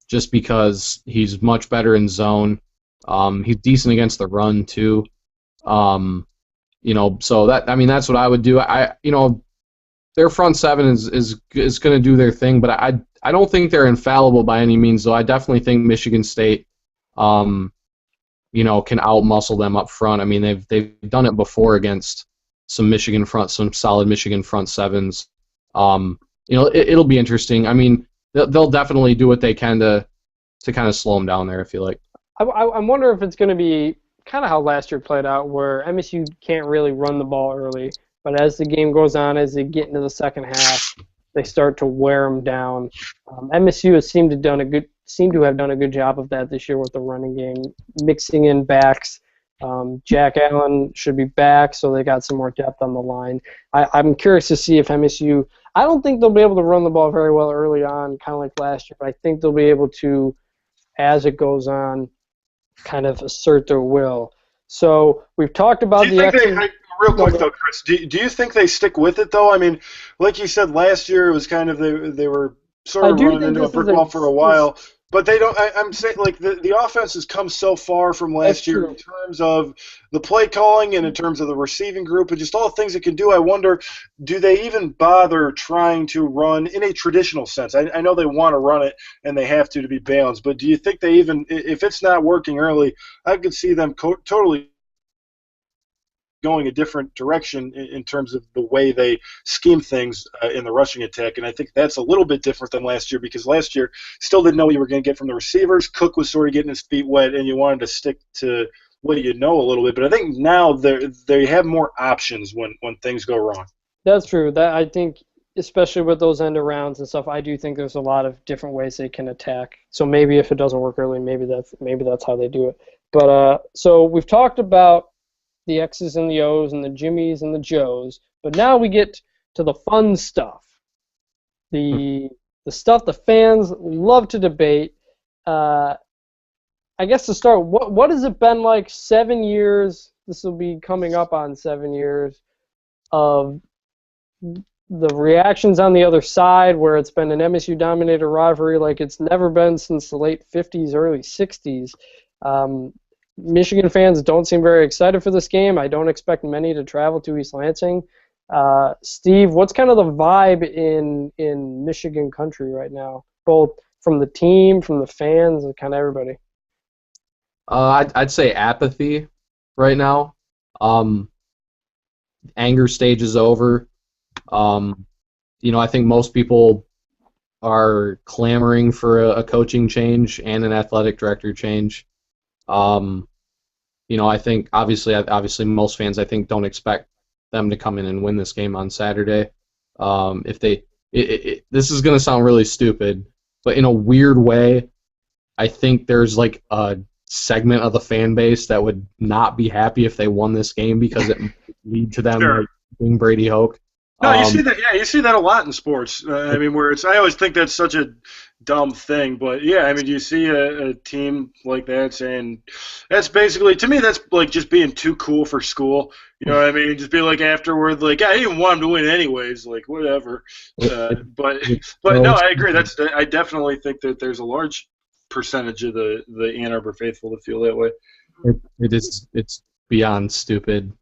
just because he's much better in zone. He's decent against the run too. So that's what I would do. Their front seven is going to do their thing, but I don't think they're infallible by any means. Though I definitely think Michigan State, can outmuscle them up front. I mean, they've done it before against some solid Michigan front sevens. It'll be interesting. I mean, they'll definitely do what they can to kind of slow them down there, I feel like. I wonder if it's going to be kind of how last year played out, where MSU can't really run the ball early, but as the game goes on, as they get into the second half, they start to wear them down. MSU has seemed to have done a good job of that this year with the running game, mixing in backs. Jack Allen should be back, so they got some more depth on the line. I'm curious to see if MSU – I don't think they'll be able to run the ball very well early on, kind of like last year, but I think they'll be able to, as it goes on, kind of assert their will. So we've talked about real quick though, Chris, do you think they stick with it though? I mean, like you said, last year it was kind of they were sort of running into a brick wall for a while. But they don't. I'm saying, like, the offense has come so far from last year in terms of the play calling and in terms of the receiving group and just all the things it can do. I wonder, do they even bother trying to run in a traditional sense? I know they want to run it and they have to be balanced, but do you think they even, if it's not working early, I could see them totally going a different direction in terms of the way they scheme things in the rushing attack, and I think that's a little bit different than last year, because last year still didn't know what you were going to get from the receivers. Cook was sort of getting his feet wet, and you wanted to stick to what you know a little bit. But I think now they have more options when things go wrong. That's true. That I think especially with those end arounds and stuff, I do think there's a lot of different ways they can attack. So maybe if it doesn't work early, maybe that's how they do it. But so we've talked about the X's and the O's and the Jimmies and the Joes, but now we get to the fun stuff, the stuff the fans love to debate. I guess to start, what has it been like 7 years? This will be coming up on 7 years of the reactions on the other side, where it's been an MSU-dominated rivalry like it's never been since the late 50s, early 60s. Michigan fans don't seem very excited for this game. I don't expect many to travel to East Lansing. Steve, what's kind of the vibe in Michigan country right now, both from the team, from the fans, and kind of everybody? I'd say apathy right now. Anger stage is over. I think most people are clamoring for a coaching change and an athletic director change. I think obviously most fans, I think, don't expect them to come in and win this game on Saturday. This is going to sound really stupid, but in a weird way, I think there's like a segment of the fan base that would not be happy if they won this game because it might lead to them Sure. like being Brady Hoke. No, you see that. Yeah, you see that a lot in sports. Where I always think that's such a dumb thing, but yeah, you see a team like that saying that's basically, to me, that's like just being too cool for school. You know what I mean? Just be like afterward, like I didn't want them to win anyways, like whatever. But no, I agree. I definitely think that there's a large percentage of the Ann Arbor faithful that feel that way. It's beyond stupid.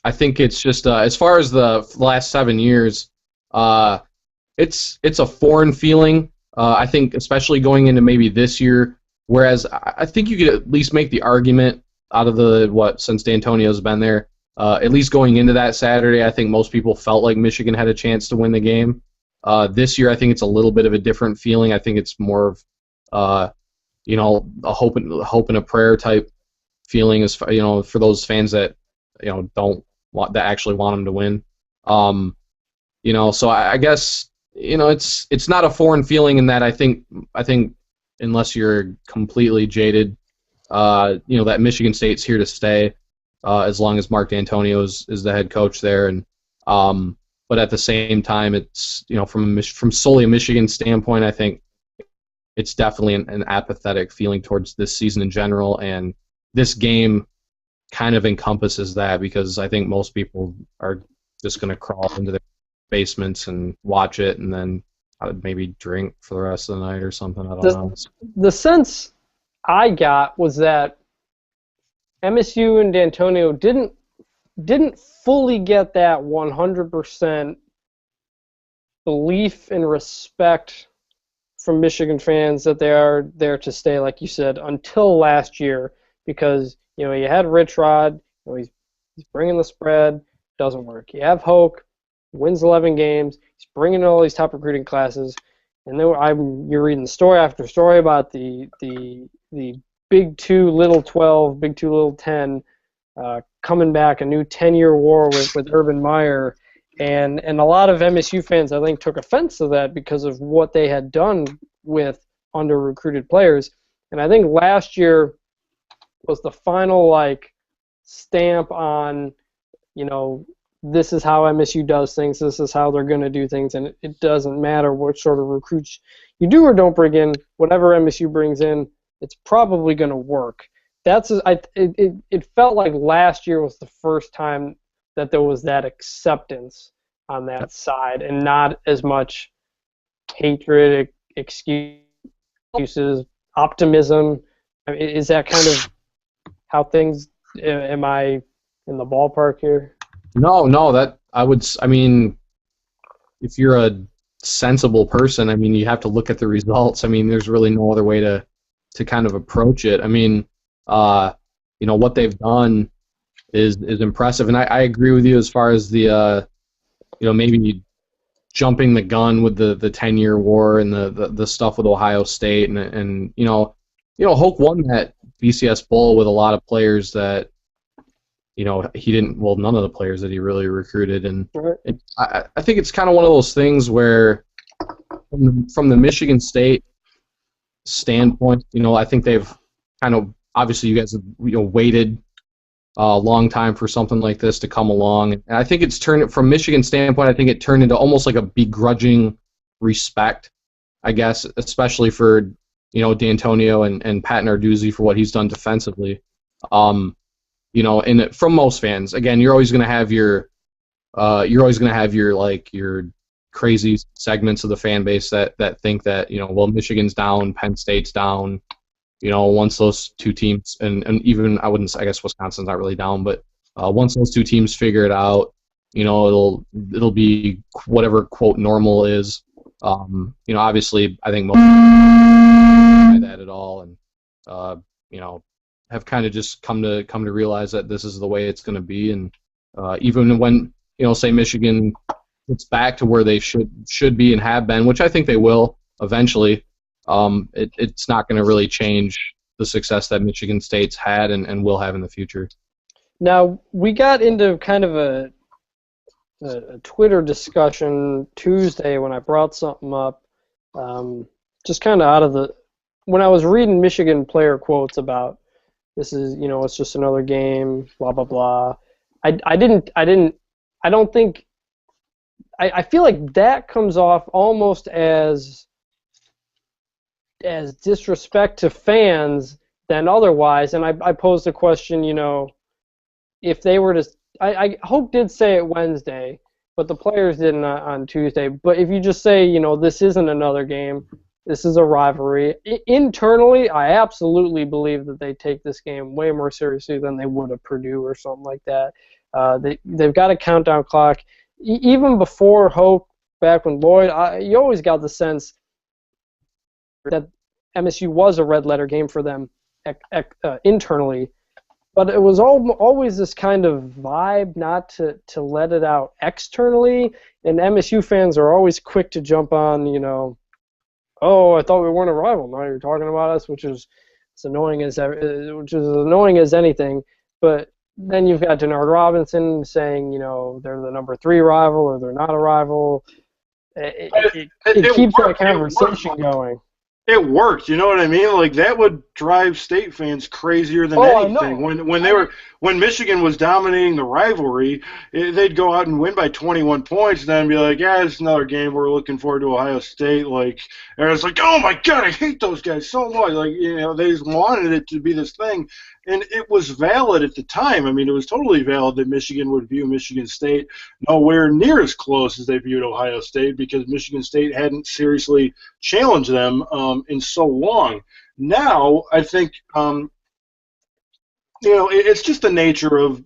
I think it's just as far as the last 7 years, it's a foreign feeling. I think especially going into maybe this year, whereas I think you could at least make the argument out of since D'Antonio's been there, at least going into that Saturday, I think most people felt like Michigan had a chance to win the game. This year, I think it's a little bit of a different feeling. I think it's more of a hope and a prayer type feeling, as for those fans that that actually want them to win. So I guess it's not a foreign feeling in that I think unless you're completely jaded, that Michigan State's here to stay as long as Mark D'Antonio is the head coach there, and but at the same time, it's from solely a Michigan standpoint, I think it's definitely an apathetic feeling towards this season in general, and this game kind of encompasses that, because I think most people are just going to crawl into their basements and watch it and then maybe drink for the rest of the night or something. I don't know. The sense I got was that MSU and D'Antonio didn't fully get that 100% belief and respect from Michigan fans that they are there to stay, like you said, until last year, because you had Rich Rod, he's bringing the spread, doesn't work. You have Hoke, wins 11 games, he's bringing in all these top recruiting classes, and then you're reading story after story about the Big 2, Little 12, Big 2, Little 10, coming back, a new 10-year war with Urban Meyer, and a lot of MSU fans, I think, took offense to that because of what they had done with under-recruited players. And I think last year was the final stamp on, this is how MSU does things, this is how they're going to do things, and it doesn't matter what sort of recruits you do or don't bring in, whatever MSU brings in, it's probably going to work. It felt like last year was the first time that there was that acceptance on that side, and not as much hatred, excuses, optimism. Is that kind of how things? Am I in the ballpark here? No. If you're a sensible person, you have to look at the results. There's really no other way to kind of approach it. What they've done is impressive, and I agree with you as far as the maybe jumping the gun with the 10-year war and the stuff with Ohio State, and Hoke won that BCS Bowl with a lot of players that he didn't. Well, none of the players that he really recruited, and Right. I think it's kind of one of those things where, from the Michigan State standpoint, I think they've kind of obviously you guys have waited a long time for something like this to come along, and I think it's turned from Michigan standpoint. I think it turned into almost like a begrudging respect, I guess, especially for D'Antonio and Pat Narduzzi for what he's done defensively. And from most fans, again, you're always going to have your your crazy segments of the fan base that think that well, Michigan's down, Penn State's down. Once those two teams and even I guess Wisconsin's not really down, but once those two teams figure it out, it'll be whatever quote normal is. Obviously, I think most by that at all, and have kind of just come to realize that this is the way it's going to be, and even when say Michigan gets back to where they should be and have been, which I think they will eventually, it's not going to really change the success that Michigan State's had and will have in the future. Now, we got into kind of a Twitter discussion Tuesday when I brought something up, just kind of out of when I was reading Michigan player quotes about this is, it's just another game, blah, blah, blah. I feel like that comes off almost as disrespect to fans than otherwise. And I posed a question, if they were to, Hope did say it Wednesday, but the players didn't on Tuesday. But if you just say, this isn't another game, this is a rivalry. Internally, I absolutely believe that they take this game way more seriously than they would at Purdue or something like that. They've got a countdown clock. Even before Hope, back when Lloyd, you always got the sense that MSU was a red-letter game for them internally. But it was always this kind of vibe not to let it out externally. And MSU fans are always quick to jump on, oh, I thought we weren't a rival. Now you're talking about us, which is as annoying as anything. But then you've got Denard Robinson saying, they're the number 3 rival or they're not a rival. It keeps that conversation going. It worked, you know what I mean? Like that would drive state fans crazier than anything. When Michigan was dominating the rivalry, they'd go out and win by 21 points, and then be like, yeah, it's another game. We're looking forward to Ohio State. Like, and it's like, oh my God, I hate those guys so much. Like, they just wanted it to be this thing, and it was valid at the time. I mean, it was totally valid that Michigan would view Michigan State nowhere near as close as they viewed Ohio State because Michigan State hadn't seriously challenged them in so long. Now, I think, it's just the nature of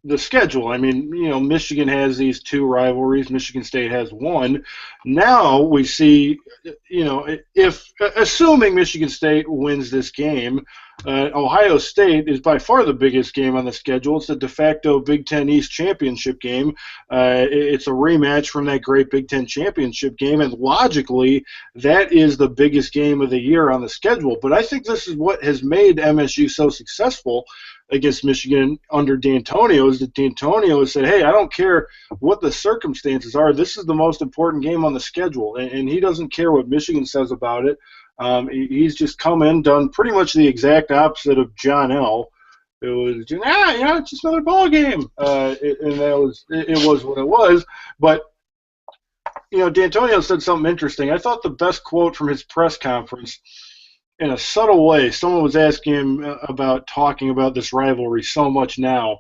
the schedule. I mean, Michigan has these 2 rivalries. Michigan State has 1. Now we see, if assuming Michigan State wins this game, Ohio State is by far the biggest game on the schedule. It's the de facto Big Ten East championship game. It's a rematch from that great Big Ten championship game, and logically, that is the biggest game of the year on the schedule. But I think this is what has made MSU so successful against Michigan under D'Antonio, is that D'Antonio has said, hey, I don't care what the circumstances are. This is the most important game on the schedule, and he doesn't care what Michigan says about it. He's just come in, done pretty much the exact opposite of John L. It was, it's just another ball game, and it was what it was. But D'Antonio said something interesting. I thought the best quote from his press conference, in a subtle way, someone was asking him about talking about this rivalry so much now,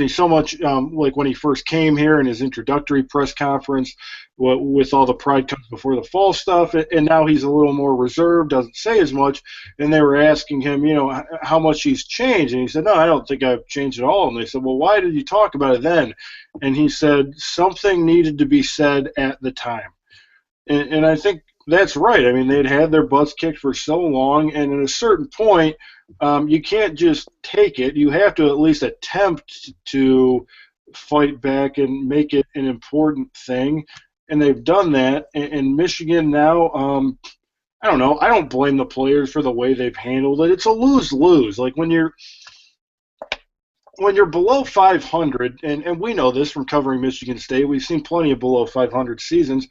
so much like when he first came here in his introductory press conference, with all the pride comes before the fall stuff, and now he's a little more reserved, doesn't say as much, and they were asking him, how much he's changed, and he said, no, I don't think I've changed at all, and they said, well, why did you talk about it then? And he said, something needed to be said at the time, and I think that's right. I mean, they'd had their butts kicked for so long, and at a certain point, you can't just take it. You have to at least attempt to fight back and make it an important thing, and they've done that. And Michigan now, I don't know. I don't blame the players for the way they've handled it. It's a lose-lose. Like when you're when you're below 500, and we know this from covering Michigan State, we've seen plenty of below 500 seasons.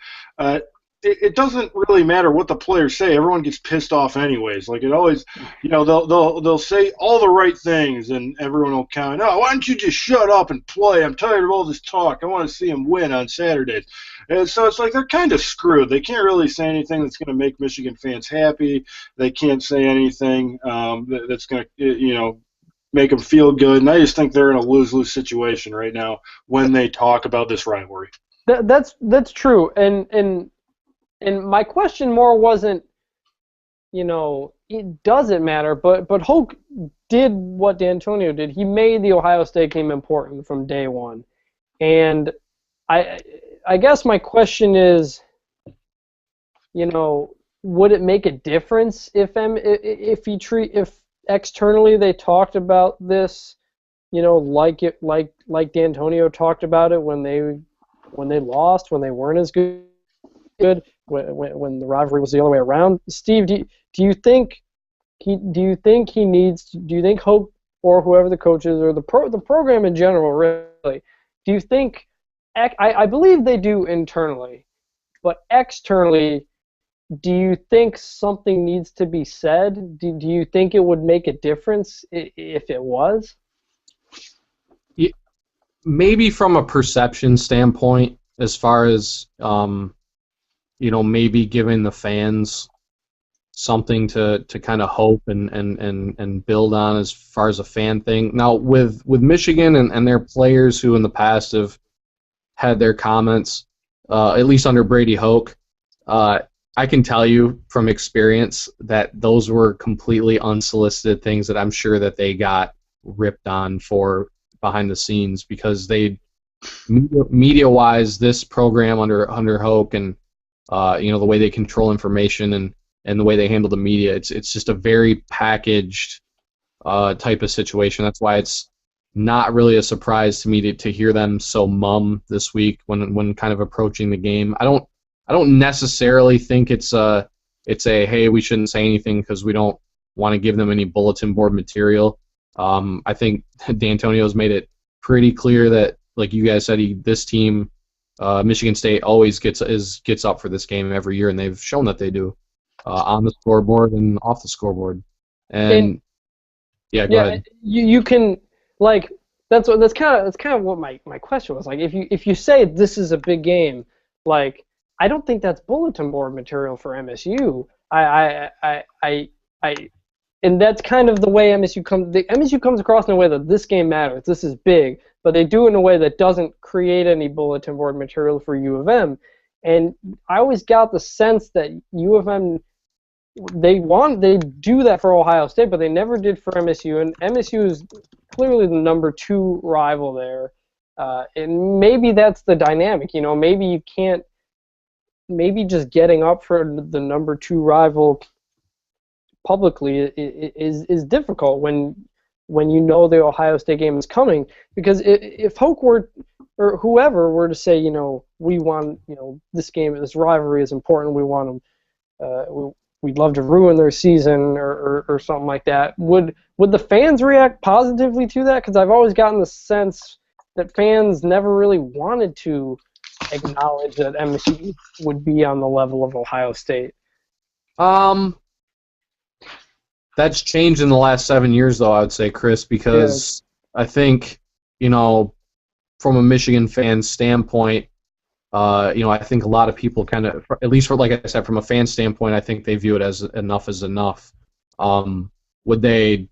It doesn't really matter what the players say. Everyone gets pissed off anyways. Like it always, they'll say all the right things, and everyone will comment. Oh, why don't you just shut up and play? I'm tired of all this talk. I want to see them win on Saturdays. And so it's like they're kind of screwed. They can't really say anything that's going to make Michigan fans happy. They can't say anything that's going to, make them feel good. And I just think they're in a lose-lose situation right now when they talk about this rivalry. That's true. And my question more wasn't, it doesn't matter, but Hoke did what D'Antonio did. He made the Ohio State game important from day one. And I guess my question is, would it make a difference if externally they talked about this, like D'Antonio talked about it when they lost, when they weren't as good, when the rivalry was the other way around. Steve, do you think Hope or whoever the coach is or the program in general, really, do you think? I believe they do internally, but externally, do you think something needs to be said? Do you think it would make a difference if it was? Yeah, maybe from a perception standpoint, as far as maybe giving the fans something to kind of hope and build on as far as a fan thing. Now with Michigan and their players who in the past have had their comments, at least under Brady Hoke, I can tell you from experience that those were completely unsolicited things that I'm sure that they got ripped on for behind the scenes, because they, media-wise, this program under Hoke and the way they control information and the way they handle the media, it's just a very packaged type of situation. That's why it's not really a surprise to me to hear them so mum this week when kind of approaching the game. I don't necessarily think it's a hey, we shouldn't say anything because we don't want to give them any bulletin board material. I think D'Antonio's made it pretty clear that, like you guys said, this team, Michigan State, always gets up for this game every year, and they've shown that they do on the scoreboard and off the scoreboard. And go ahead. You can, like, that's kind of what my question was. Like, if you say this is a big game, like, I don't think that's bulletin board material for MSU. And that's kind of the way MSU comes. The MSU comes across in a way that this game matters. This is big, but they do it in a way that doesn't create any bulletin board material for U of M. And I always got the sense that U of M, they do that for Ohio State, but they never did for MSU. And MSU is clearly the number 2 rival there. And maybe that's the dynamic. Maybe you can't. Maybe just getting up for the number 2 rival publicly is difficult when the Ohio State game is coming, because if Hoke or whoever were to say, we want, this game, this rivalry is important, we want them, we'd love to ruin their season or something like that, would the fans react positively to that? Because I've always gotten the sense that fans never really wanted to acknowledge that MSU would be on the level of Ohio State. That's changed in the last 7 years, though, I would say, Chris, because I think, from a Michigan fan standpoint, I think a lot of people kind of, at least like I said, from a fan standpoint, I think they view it as enough is enough. Would they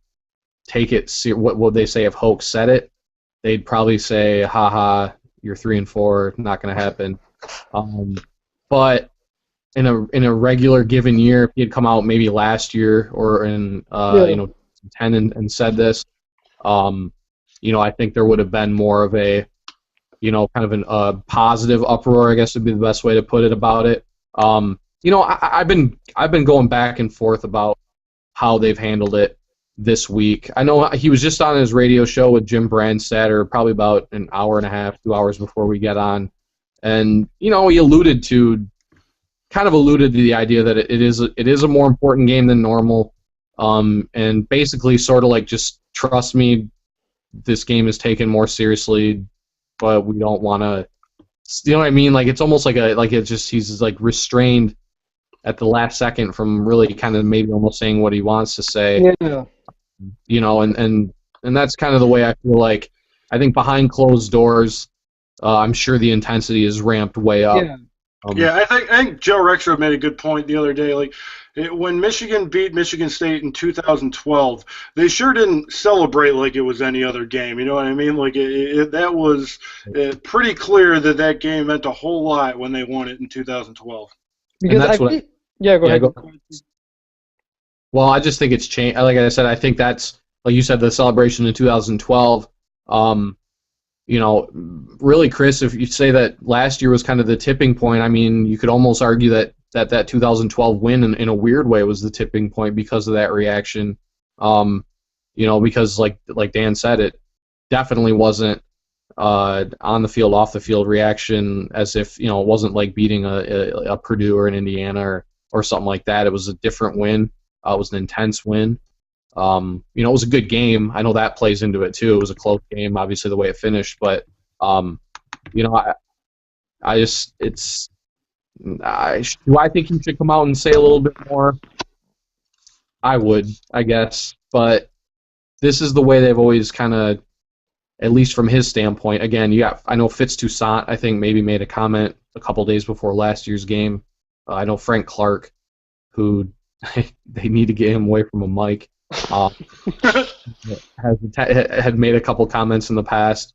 take it? What would they say if Hoke said it? They'd probably say, "Ha, you're 3-4, not going to happen." But in a regular given year, if he had come out maybe last year or in 10 and said this, I think there would have been more of a kind of a positive uproar, I guess would be the best way to put it about it. I've been going back and forth about how they've handled it this week. I know he was just on his radio show with Jim Brandstatter probably about an hour and a half, 2 hours before we get on, and he alluded to the idea that it is a more important game than normal, and basically sort of like, just trust me, this game is taken more seriously, but we don't want to. You know what I mean? Like it's almost like he's like restrained at the last second from really kind of maybe almost saying what he wants to say. Yeah. You know, and that's kind of the way I feel like. I think behind closed doors, I'm sure the intensity is ramped way up. Yeah. I think Joe Rexrode made a good point the other day. Like when Michigan beat Michigan State in 2012, they sure didn't celebrate like it was any other game. You know what I mean? Like that was pretty clear that game meant a whole lot when they won it in 2012. Because go ahead. Go ahead. Well, I just think it's changed. Like I said, I think that's like you said, the celebration in 2012. You know, really, Chris, if you say that last year was kind of the tipping point, I mean, you could almost argue that 2012 win in a weird way was the tipping point because of that reaction. You know, because like Dan said, it definitely wasn't on the field, off the field reaction as if, you know, it wasn't like beating a Purdue or an Indiana or something like that. It was a different win. It was an intense win. You know, it was a good game. I know that plays into it too. It was a close game, obviously the way it finished, but you know, do I think he should come out and say a little bit more? I would, I guess, but this is the way they've always kind of, at least from his standpoint. Again, I know Fitz Toussaint, I think, maybe made a comment a couple days before last year's game. I know Frank Clark, who they need to get him away from a mic. Had made a couple comments in the past.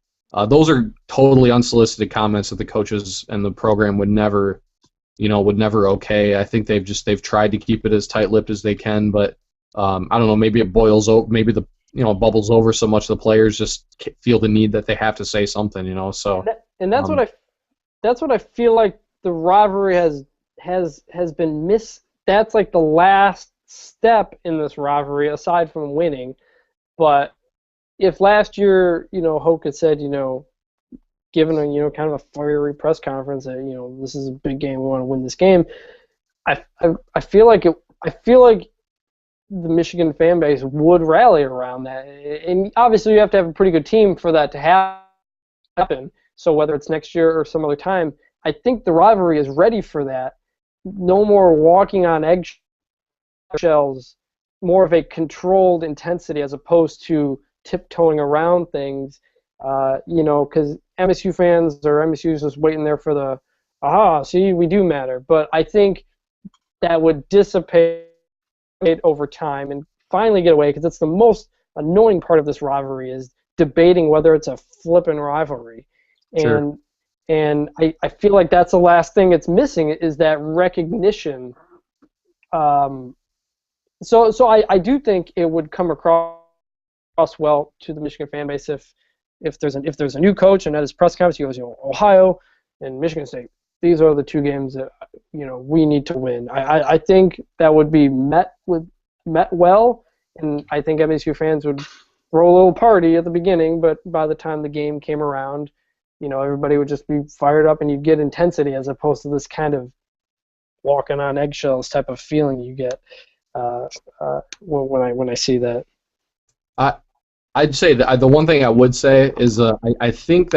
Those are totally unsolicited comments that the coaches and the program would never okay. I think they've tried to keep it as tight-lipped as they can, but I don't know. Maybe it boils over. Maybe bubbles over so much the players just feel the need that they have to say something. You know, so that's what I feel like the rivalry has been missed. That's like the last step in this rivalry aside from winning. But if last year, Hoke had said, given a, kind of a fiery press conference that, this is a big game, we want to win this game, I feel like the Michigan fan base would rally around that. And obviously you have to have a pretty good team for that to happen. So whether it's next year or some other time, I think the rivalry is ready for that. No more walking on eggshells, more of a controlled intensity as opposed to tiptoeing around things, because MSU fans or MSU's just waiting there for the, see, we do matter. But I think that would dissipate over time and finally get away, because that's the most annoying part of this rivalry is debating whether it's a flippin' rivalry. Sure. And I feel like that's the last thing it's missing is that recognition. So I do think it would come across well to the Michigan fan base if there's a new coach and at his press conference he goes, Ohio and Michigan State, these are the two games that we need to win. I think that would be met well, and I think MSU fans would throw a little party at the beginning, but by the time the game came around, everybody would just be fired up and you'd get intensity as opposed to this kind of walking on eggshells type of feeling you get when I see that. I'd say that the one thing I would say is I think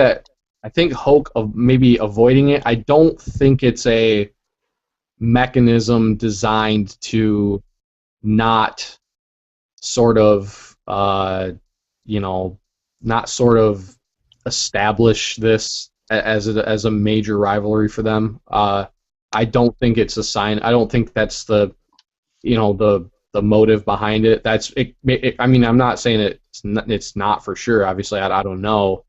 Hoke of maybe avoiding it. I don't think it's a mechanism designed to not sort of not sort of establish this as a major rivalry for them. I don't think it's a sign. I don't think that's the motive behind it. That's it. I mean, I'm not saying it's not for sure. Obviously, I don't know.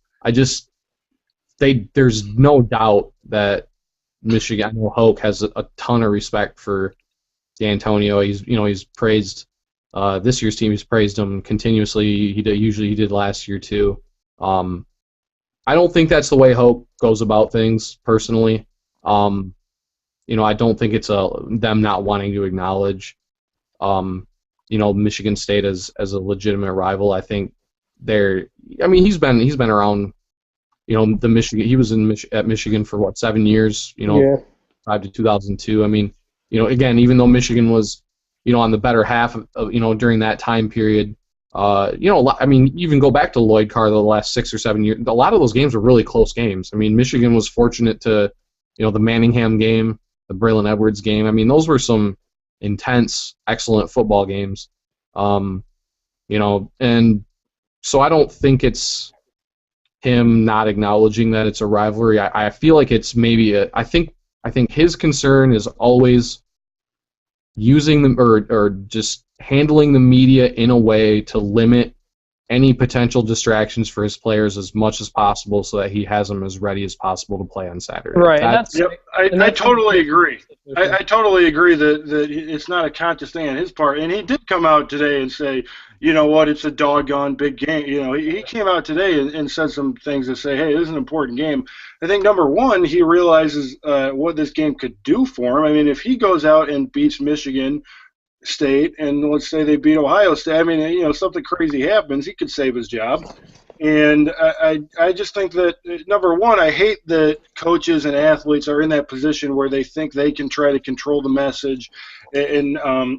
There's no doubt that Michigan. I know Hoke has a ton of respect for D'Antonio. He's praised this year's team. He's praised him continuously. He did last year too. I don't think that's the way Hoke goes about things personally. I don't think it's them not wanting to acknowledge Michigan State as a legitimate rival. I think he's been around, the Michigan. He was at Michigan for 7 years, 5 to 2002. I mean, again, even though Michigan was, on the better half of, during that time period, I mean, even go back to Lloyd Carr the last 6 or 7 years. A lot of those games were really close games. I mean, Michigan was fortunate to, the Manningham game, the Braylon Edwards game. I mean, those were some intense, excellent football games. And so I don't think it's him not acknowledging that it's a rivalry. I feel like it's maybe I think his concern is always using them or just handling the media in a way to limit any potential distractions for his players as much as possible so that he has them as ready as possible to play on Saturday. Right. I totally agree. I totally agree that it's not a conscious thing on his part. And he did come out today and say, you know what, it's a doggone big game. He came out today and said some things that say, hey, this is an important game. I think, number one, he realizes what this game could do for him. I mean, if he goes out and beats Michigan State, and let's say they beat Ohio State, I mean, something crazy happens, he could save his job. And I just think that, number one, I hate that coaches and athletes are in that position where they think they can try to control the message. And I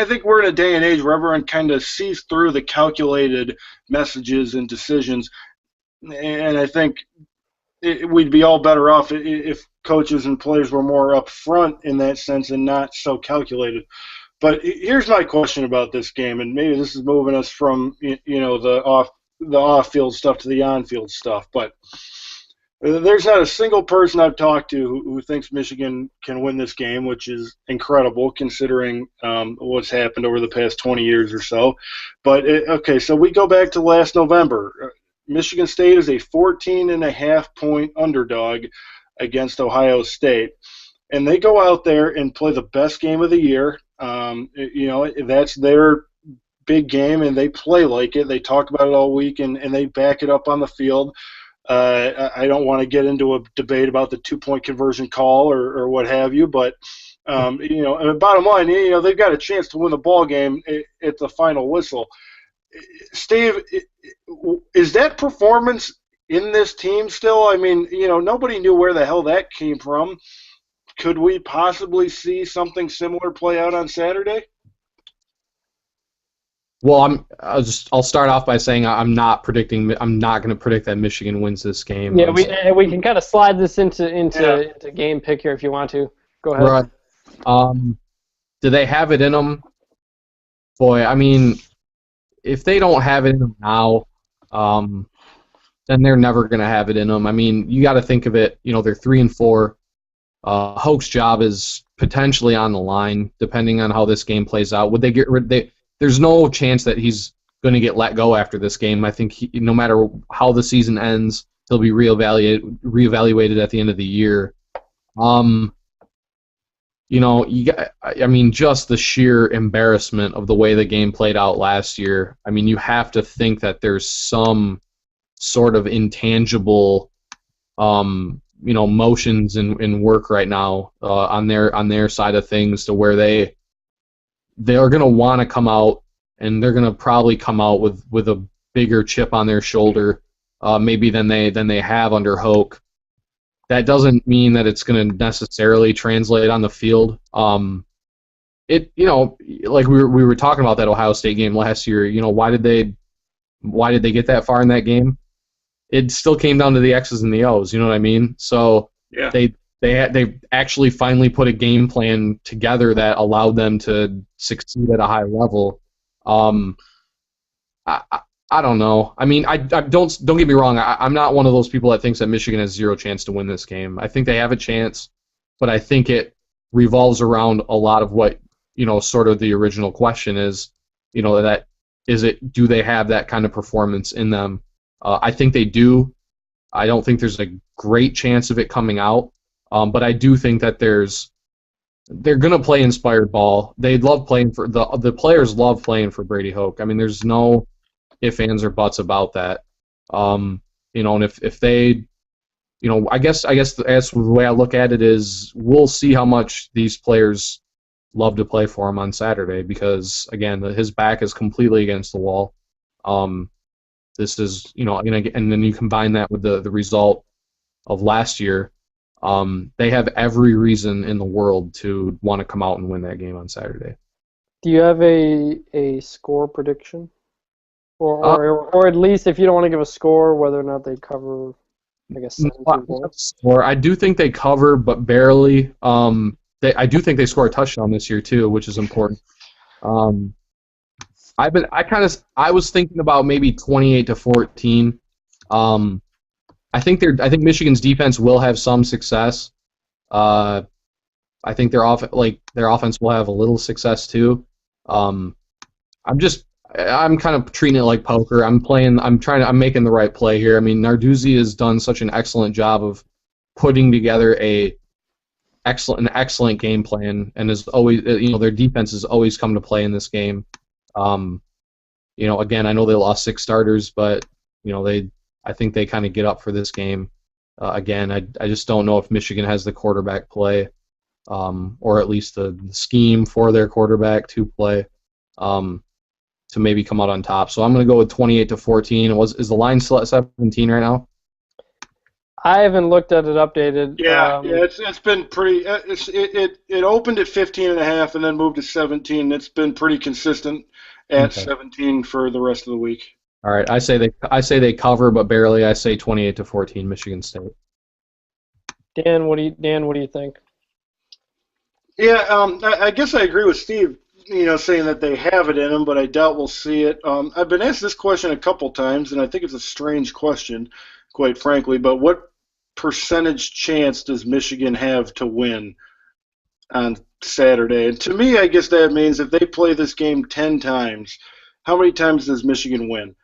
think we're in a day and age where everyone kind of sees through the calculated messages and decisions. And I think we'd be all better off if coaches and players were more upfront in that sense and not so calculated. But here's my question about this game, and maybe this is moving us from the off-field stuff to the on-field stuff. But there's not a single person I've talked to who thinks Michigan can win this game, which is incredible considering what's happened over the past 20 years or so. But okay, so we go back to last November. Michigan State is a 14.5-point underdog against Ohio State. And they go out there and play the best game of the year. That's their big game, and they play like it. They talk about it all week, and they back it up on the field. I don't want to get into a debate about the two-point conversion call or what have you, but, bottom line, they've got a chance to win the ball game at the final whistle. Steve, is that performance in this team still? I mean, nobody knew where the hell that came from. Could we possibly see something similar play out on Saturday? Well, I'll start off by saying I'm not going to predict that Michigan wins this game. Yeah, we can kind of slide this into game pick here if you want to. Go ahead. Right. Do they have it in them? Boy, I mean, if they don't have it in them now, then they're never going to have it in them. I mean, you got to think of it. They're 3-4. Hoke's job is potentially on the line, depending on how this game plays out. Would they get rid? There's no chance that he's going to get let go after this game. I think no matter how the season ends, he'll be reevaluated at the end of the year. Just the sheer embarrassment of the way the game played out last year. I mean, you have to think that there's some sort of intangible, motions in work right now on their side of things to where they are going to want to come out, and they're going to probably come out with a bigger chip on their shoulder, maybe than they have under Hoke. That doesn't mean that it's going to necessarily translate on the field. Like we were talking about that Ohio State game last year. Why did they get that far in that game? It still came down to the X's and the O's. You know what I mean? So yeah. They actually finally put a game plan together that allowed them to succeed at a high level. I don't know. I mean, I don't get me wrong. I'm not one of those people that thinks that Michigan has zero chance to win this game. I think they have a chance, but I think it revolves around a lot of what sort of the original question is. Do they have that kind of performance in them? I think they do. I don't think there's a great chance of it coming out, but I do think that they're going to play inspired ball. They love playing for the players love playing for Brady Hoke. I mean, there's no ifs, ands, or buts about that. And if they, I guess the way I look at it is we'll see how much these players love to play for him on Saturday because again, his back is completely against the wall. This is, and then you combine that with the result of last year. They have every reason in the world to want to come out and win that game on Saturday. Do you have a score prediction? Uh, Or at least if you don't want to give a score, whether or not they cover, I guess, 17 points. Or I do think they cover, but barely. I do think they score a touchdown this year too, which is important. Um, I was thinking about maybe 28-14. I think Michigan's defense will have some success. I think their offense will have a little success too. Um, I'm kind of treating it like poker. I'm making the right play here. I mean, Narduzzi has done such an excellent job of putting together an excellent game plan, and is always, their defense has always come to play in this game. Again, I know they lost 6 starters, but I think they kind of get up for this game. Again, I just don't know if Michigan has the quarterback play, or at least the scheme for their quarterback to play, to maybe come out on top. So I'm going to go with 28-14. Is the line still at 17 right now? I haven't looked at it updated. It's been pretty. It opened at 15.5 and then moved to 17. It's been pretty consistent at 17 for the rest of the week. All right, I say they cover, but barely. I say 28-14, Michigan State. Dan, what do you think? Yeah, I guess I agree with Steve. Saying that they have it in them, but I doubt we'll see it. I've been asked this question a couple times, and I think it's a strange question, quite frankly. But what percentage chance does Michigan have to win on Saturday? And to me, I guess that means if they play this game 10 times, how many times does Michigan win?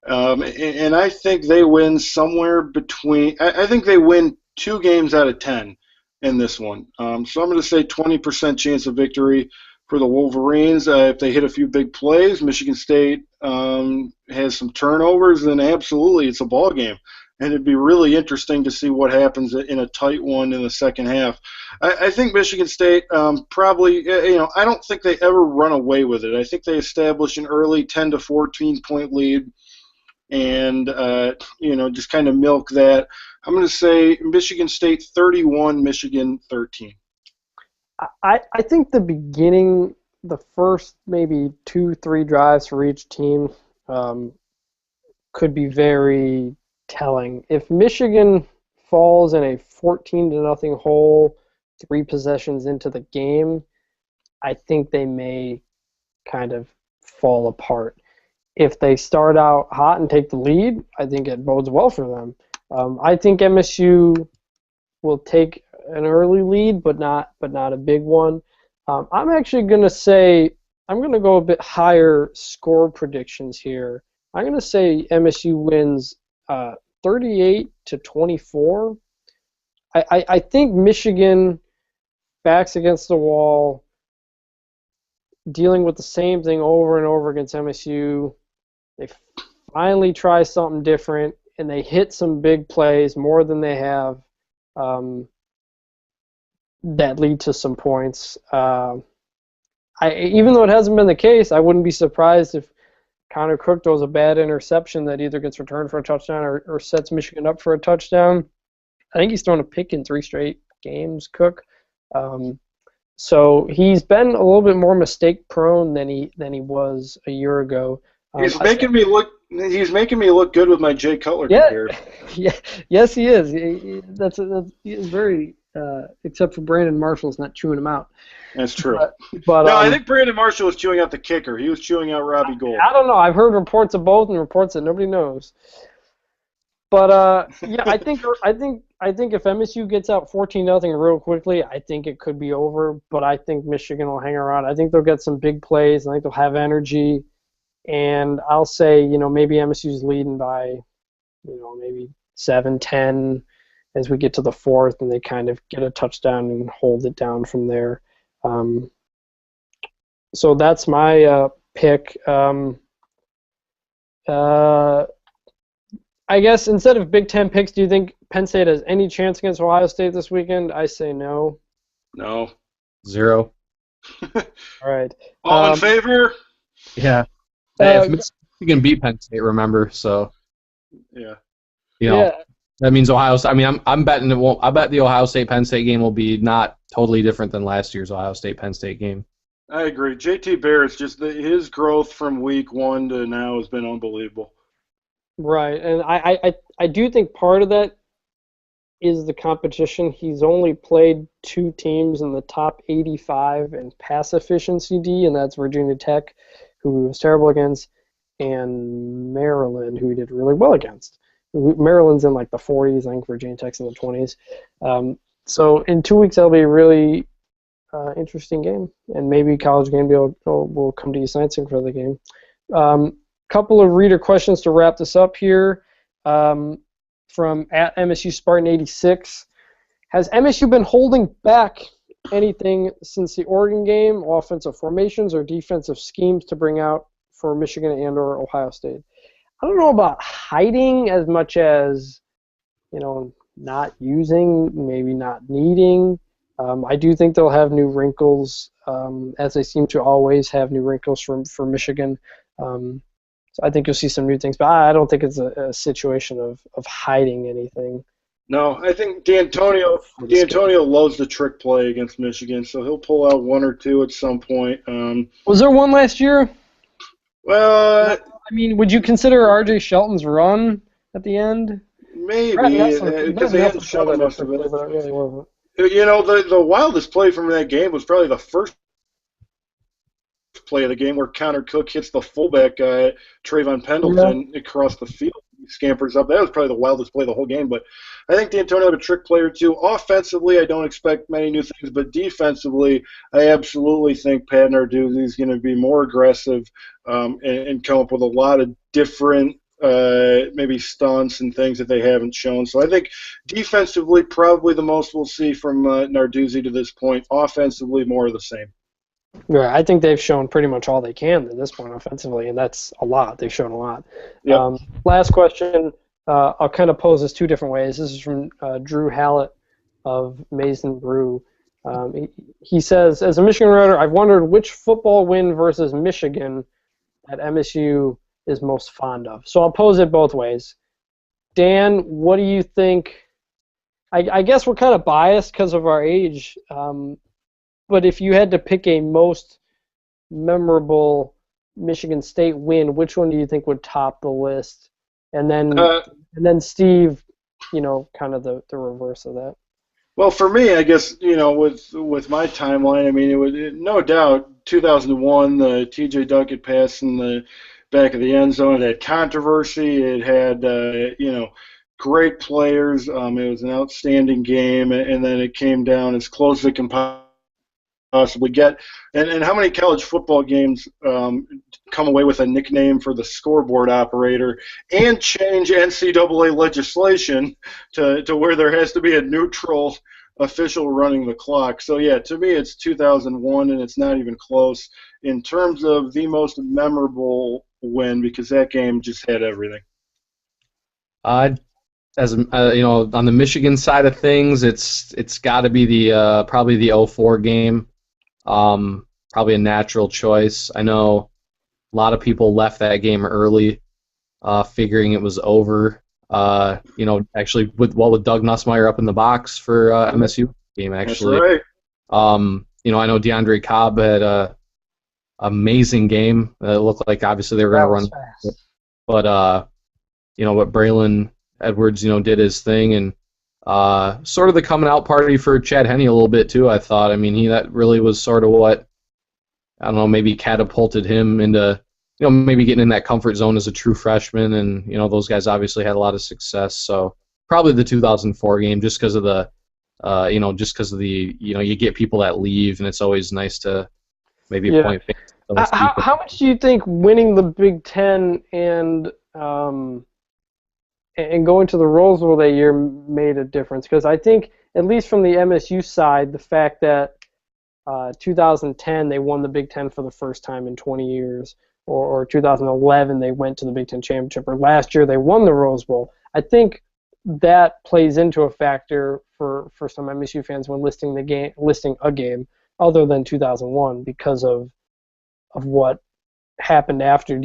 And I think they win somewhere between. I think they win 2 games out of 10 in this one. So I'm going to say 20% chance of victory for the Wolverines. If they hit a few big plays, Michigan State has some turnovers, then absolutely it's a ball game. And it'd be really interesting to see what happens in a tight one in the second half. I think Michigan State probably, I don't think they ever run away with it. I think they establish an early 10 to 14 point lead and, just kind of milk that. I'm going to say Michigan State 31, Michigan 13. I think the first maybe 2-3 drives for each team could be very telling. If Michigan falls in a 14-0 hole 3 possessions into the game, I think they may kind of fall apart. If they start out hot and take the lead, I think it bodes well for them. I think MSU will take an early lead, but not a big one. I'm actually going to say I'm going to go a bit higher score predictions here. I'm going to say MSU wins 38-24. I think Michigan backs against the wall, dealing with the same thing over and over against MSU. They finally try something different, and they hit some big plays more than they have. That lead to some points. Even though it hasn't been the case, I wouldn't be surprised if Connor Cook throws a bad interception that either gets returned for a touchdown or sets Michigan up for a touchdown. I think he's thrown a pick in 3 straight games, Cook. So he's been a little bit more mistake prone than he was a year ago. He's making me look good with my Jay Cutler comparison. Yeah, yes, he is. He is very. Except for Brandon Marshall's not chewing him out. That's true. But I think Brandon Marshall was chewing out the kicker. He was chewing out Robbie Gould. I don't know. I've heard reports of both and reports that nobody knows. But I think if MSU gets out 14-0 real quickly, I think it could be over. But I think Michigan will hang around. I think they'll get some big plays. I think they'll have energy, and I'll say maybe MSU's leading by maybe 7-10. As we get to the 4th, and they kind of get a touchdown and hold it down from there. So that's my pick. I guess instead of Big Ten picks, do you think Penn State has any chance against Ohio State this weekend? I say no. No. 0. All right. All in favor? Yeah. If Michigan beat Penn State, remember, so. Yeah. Yeah. That means Ohio State. I mean, I'm betting it won't. I bet the Ohio State Penn State game will be not totally different than last year's Ohio State Penn State game. I agree. JT Barrett's just his growth from week one to now has been unbelievable. Right, and I do think part of that is the competition. He's only played two teams in the top 85 in pass efficiency D, and that's Virginia Tech, who he was terrible against, and Maryland, who he did really well against. Maryland's in like the 40s, I think Virginia Tech's in the 20s. So in 2 weeks, that'll be a really interesting game, and maybe College Game Day will come to East Lansing for the game. Couple of reader questions to wrap this up here. From at MSU Spartan 86. Has MSU been holding back anything since the Oregon game, offensive formations or defensive schemes to bring out for Michigan and or Ohio State? I don't know about hiding as much as, not using, maybe not needing. I do think they'll have new wrinkles, as they seem to always have new wrinkles for Michigan. So I think you'll see some new things, but I don't think it's a situation of hiding anything. No, I think D'Antonio loves the trick play against Michigan, so he'll pull out one or two at some point. Was there one last year? Well, I mean, would you consider R.J. Shelton's run at the end? maybe because they hadn't shown most of it. But it really wasn't. The wildest play from that game was probably the first play of the game where Connor Cook hits the fullback guy, Trayvon Pendleton, across the field. He scampers up. That was probably the wildest play of the whole game. But I think D'Antonio had a trick play or two. Offensively, I don't expect many new things, but defensively, I absolutely think Pat Narduzzi is going to be more aggressive and come up with a lot of different maybe stunts and things that they haven't shown. So I think defensively, probably the most we'll see from Narduzzi to this point. Offensively, more of the same. Yeah, I think they've shown pretty much all they can at this point offensively, and that's a lot. They've shown a lot. Yep. Last question, I'll kind of pose this two different ways. This is from Drew Hallett of Mason Brew. He says, as a Michigan writer, I've wondered which football win versus Michigan that MSU is most fond of. So I'll pose it both ways. Dan, what do you think? I guess we're kind of biased because of our age. But if you had to pick a most memorable Michigan State win, which one do you think would top the list? And then Steve, kind of the reverse of that. Well, for me, I guess with my timeline, I mean, no doubt 2001, the T.J. Duckett pass in the back of the end zone. It had controversy. It had great players. It was an outstanding game, and then it came down as close as it can possibly get. And how many college football games come away with a nickname for the scoreboard operator and change NCAA legislation to where there has to be a neutral official running the clock? So, yeah, to me it's 2001, and it's not even close in terms of the most memorable win because that game just had everything. As on the Michigan side of things, it's got to be the probably the 2004 game. Probably a natural choice. I know a lot of people left that game early, figuring it was over. Actually with Doug Nussmeier up in the box for MSU game. Actually, that's right. I know DeAndre Cobb had a amazing game. It looked like obviously they were going to run, fast. but what Braylon Edwards did his thing, and sort of the coming out party for Chad Henne a little bit too, I thought. I mean, that really was sort of what, I don't know, maybe catapulted him into, maybe getting in that comfort zone as a true freshman, and, those guys obviously had a lot of success. So probably the 2004 game, just because of the, you get people that leave, and it's always nice to maybe point fingers at those people. How much do you think winning the Big Ten and going to the Rose Bowl that year made a difference? Because I think, at least from the MSU side, the fact that 2010 they won the Big Ten for the first time in 20 years, or 2011 they went to the Big Ten championship, or last year they won the Rose Bowl, I think that plays into a factor for some MSU fans when listing a game other than 2001 because of what happened after.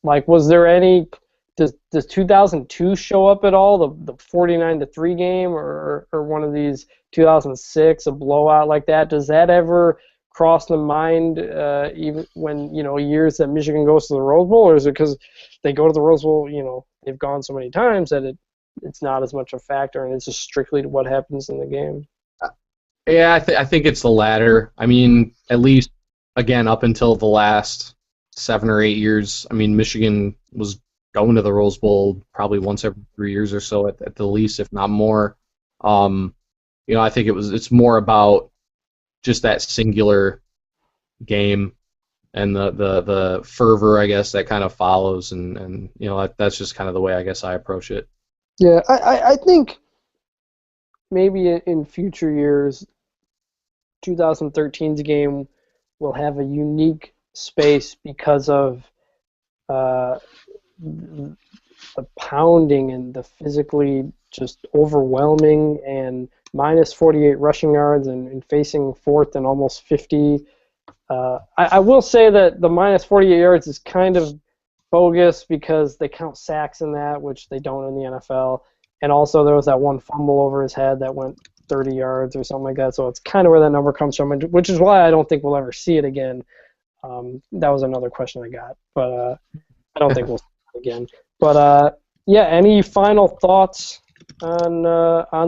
Was there any? Does 2002 show up at all? The 49-3 game, or one of these 2006, a blowout like that? Does that ever cross the mind even when years that Michigan goes to the Rose Bowl, or is it because they go to the Rose Bowl, they've gone so many times that it's not as much a factor, and it's just strictly what happens in the game? Yeah, I think it's the latter. I mean, at least, again, up until the last 7 or 8 years, I mean, Michigan was going to the Rose Bowl probably once every 3 years or so at the least, if not more. I think it's more about just that singular game and the fervor, I guess, that kind of follows, and that's just kind of the way I guess I approach it. Yeah, I think maybe in future years, 2013's game will have a unique space because of the pounding and the physically just overwhelming and minus 48 rushing yards and facing fourth and almost 50. I will say that the minus 48 yards is kind of bogus because they count sacks in that, which they don't in the NFL. And also there was that one fumble over his head that went 30 yards or something like that. So it's kind of where that number comes from, which is why I don't think we'll ever see it again. That was another question I got, but I don't think we'll see it again. But yeah, any final thoughts on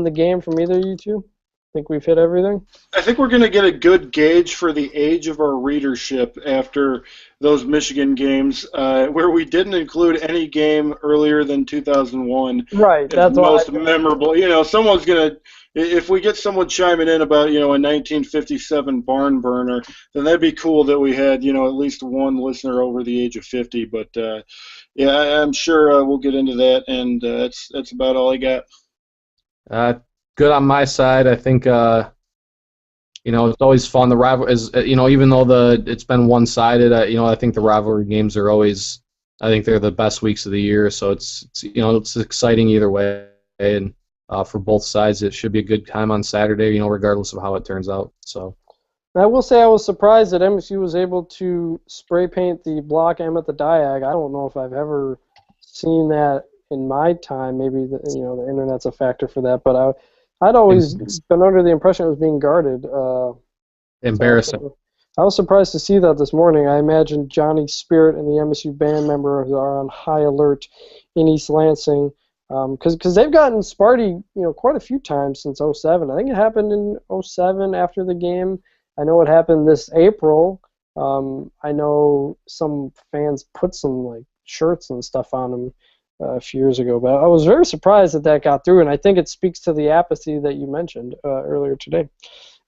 the game from either of you two? I think we've hit everything. I think we're going to get a good gauge for the age of our readership after those Michigan games, where we didn't include any game earlier than 2001. Right, that's most memorable. Someone's going to, if we get someone chiming in about, a 1957 barn burner, then that'd be cool that we had, at least one listener over the age of 50. But yeah, I'm sure we'll get into that, and that's about all I got. Good on my side. I think it's always fun. The rivalry is even though it's been one-sided, I think the rivalry games are always, I think they're the best weeks of the year. So it's exciting either way, and for both sides, it should be a good time on Saturday. Regardless of how it turns out. So. I will say I was surprised that MSU was able to spray paint the block M at the diag. I don't know if I've ever seen that in my time. Maybe the internet's a factor for that, but I'd always been under the impression it was being guarded. Embarrassing. So I was surprised to see that this morning. I imagine Johnny Spirit and the MSU band members are on high alert in East Lansing because they've gotten Sparty quite a few times since 07. I think it happened in 07 after the game. I know it happened this April. I know some fans put some shirts and stuff on them a few years ago, but I was very surprised that got through, and I think it speaks to the apathy that you mentioned earlier today.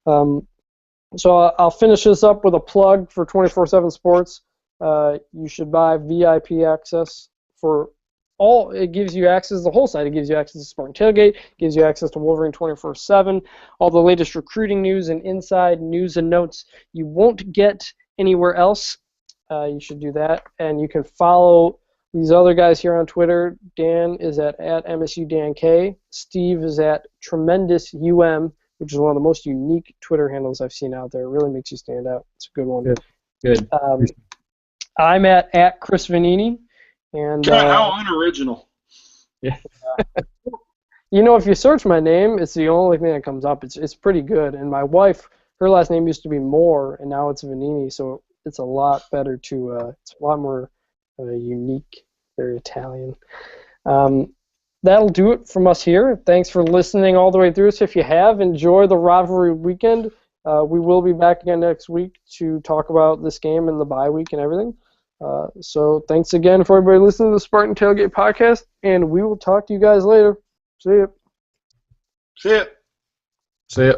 So I'll finish this up with a plug for 24/7 Sports. You should buy VIP access for all. It gives you access to the whole site. It gives you access to Spartan Tailgate, gives you access to Wolverine 24/7, all the latest recruiting news and inside news and notes you won't get anywhere else. You should do that, and you can follow these other guys here on Twitter. Dan is at MSU-DanK. Steve is at TremendousUM, which is one of the most unique Twitter handles I've seen out there. It really makes you stand out. It's a good one. Good. I'm at Chris Vanini. And God, how unoriginal. Yeah. If you search my name, it's the only thing that comes up. It's pretty good. And my wife, her last name used to be Moore, and now it's Vanini, so it's a lot better it's a lot more unique, very Italian. That'll do it from us here. Thanks for listening all the way through. So if you have, enjoy the rivalry weekend. We will be back again next week to talk about this game and the bye week and everything. So thanks again for everybody listening to the Spartan Tailgate podcast, and we will talk to you guys later. See ya. See ya. See ya.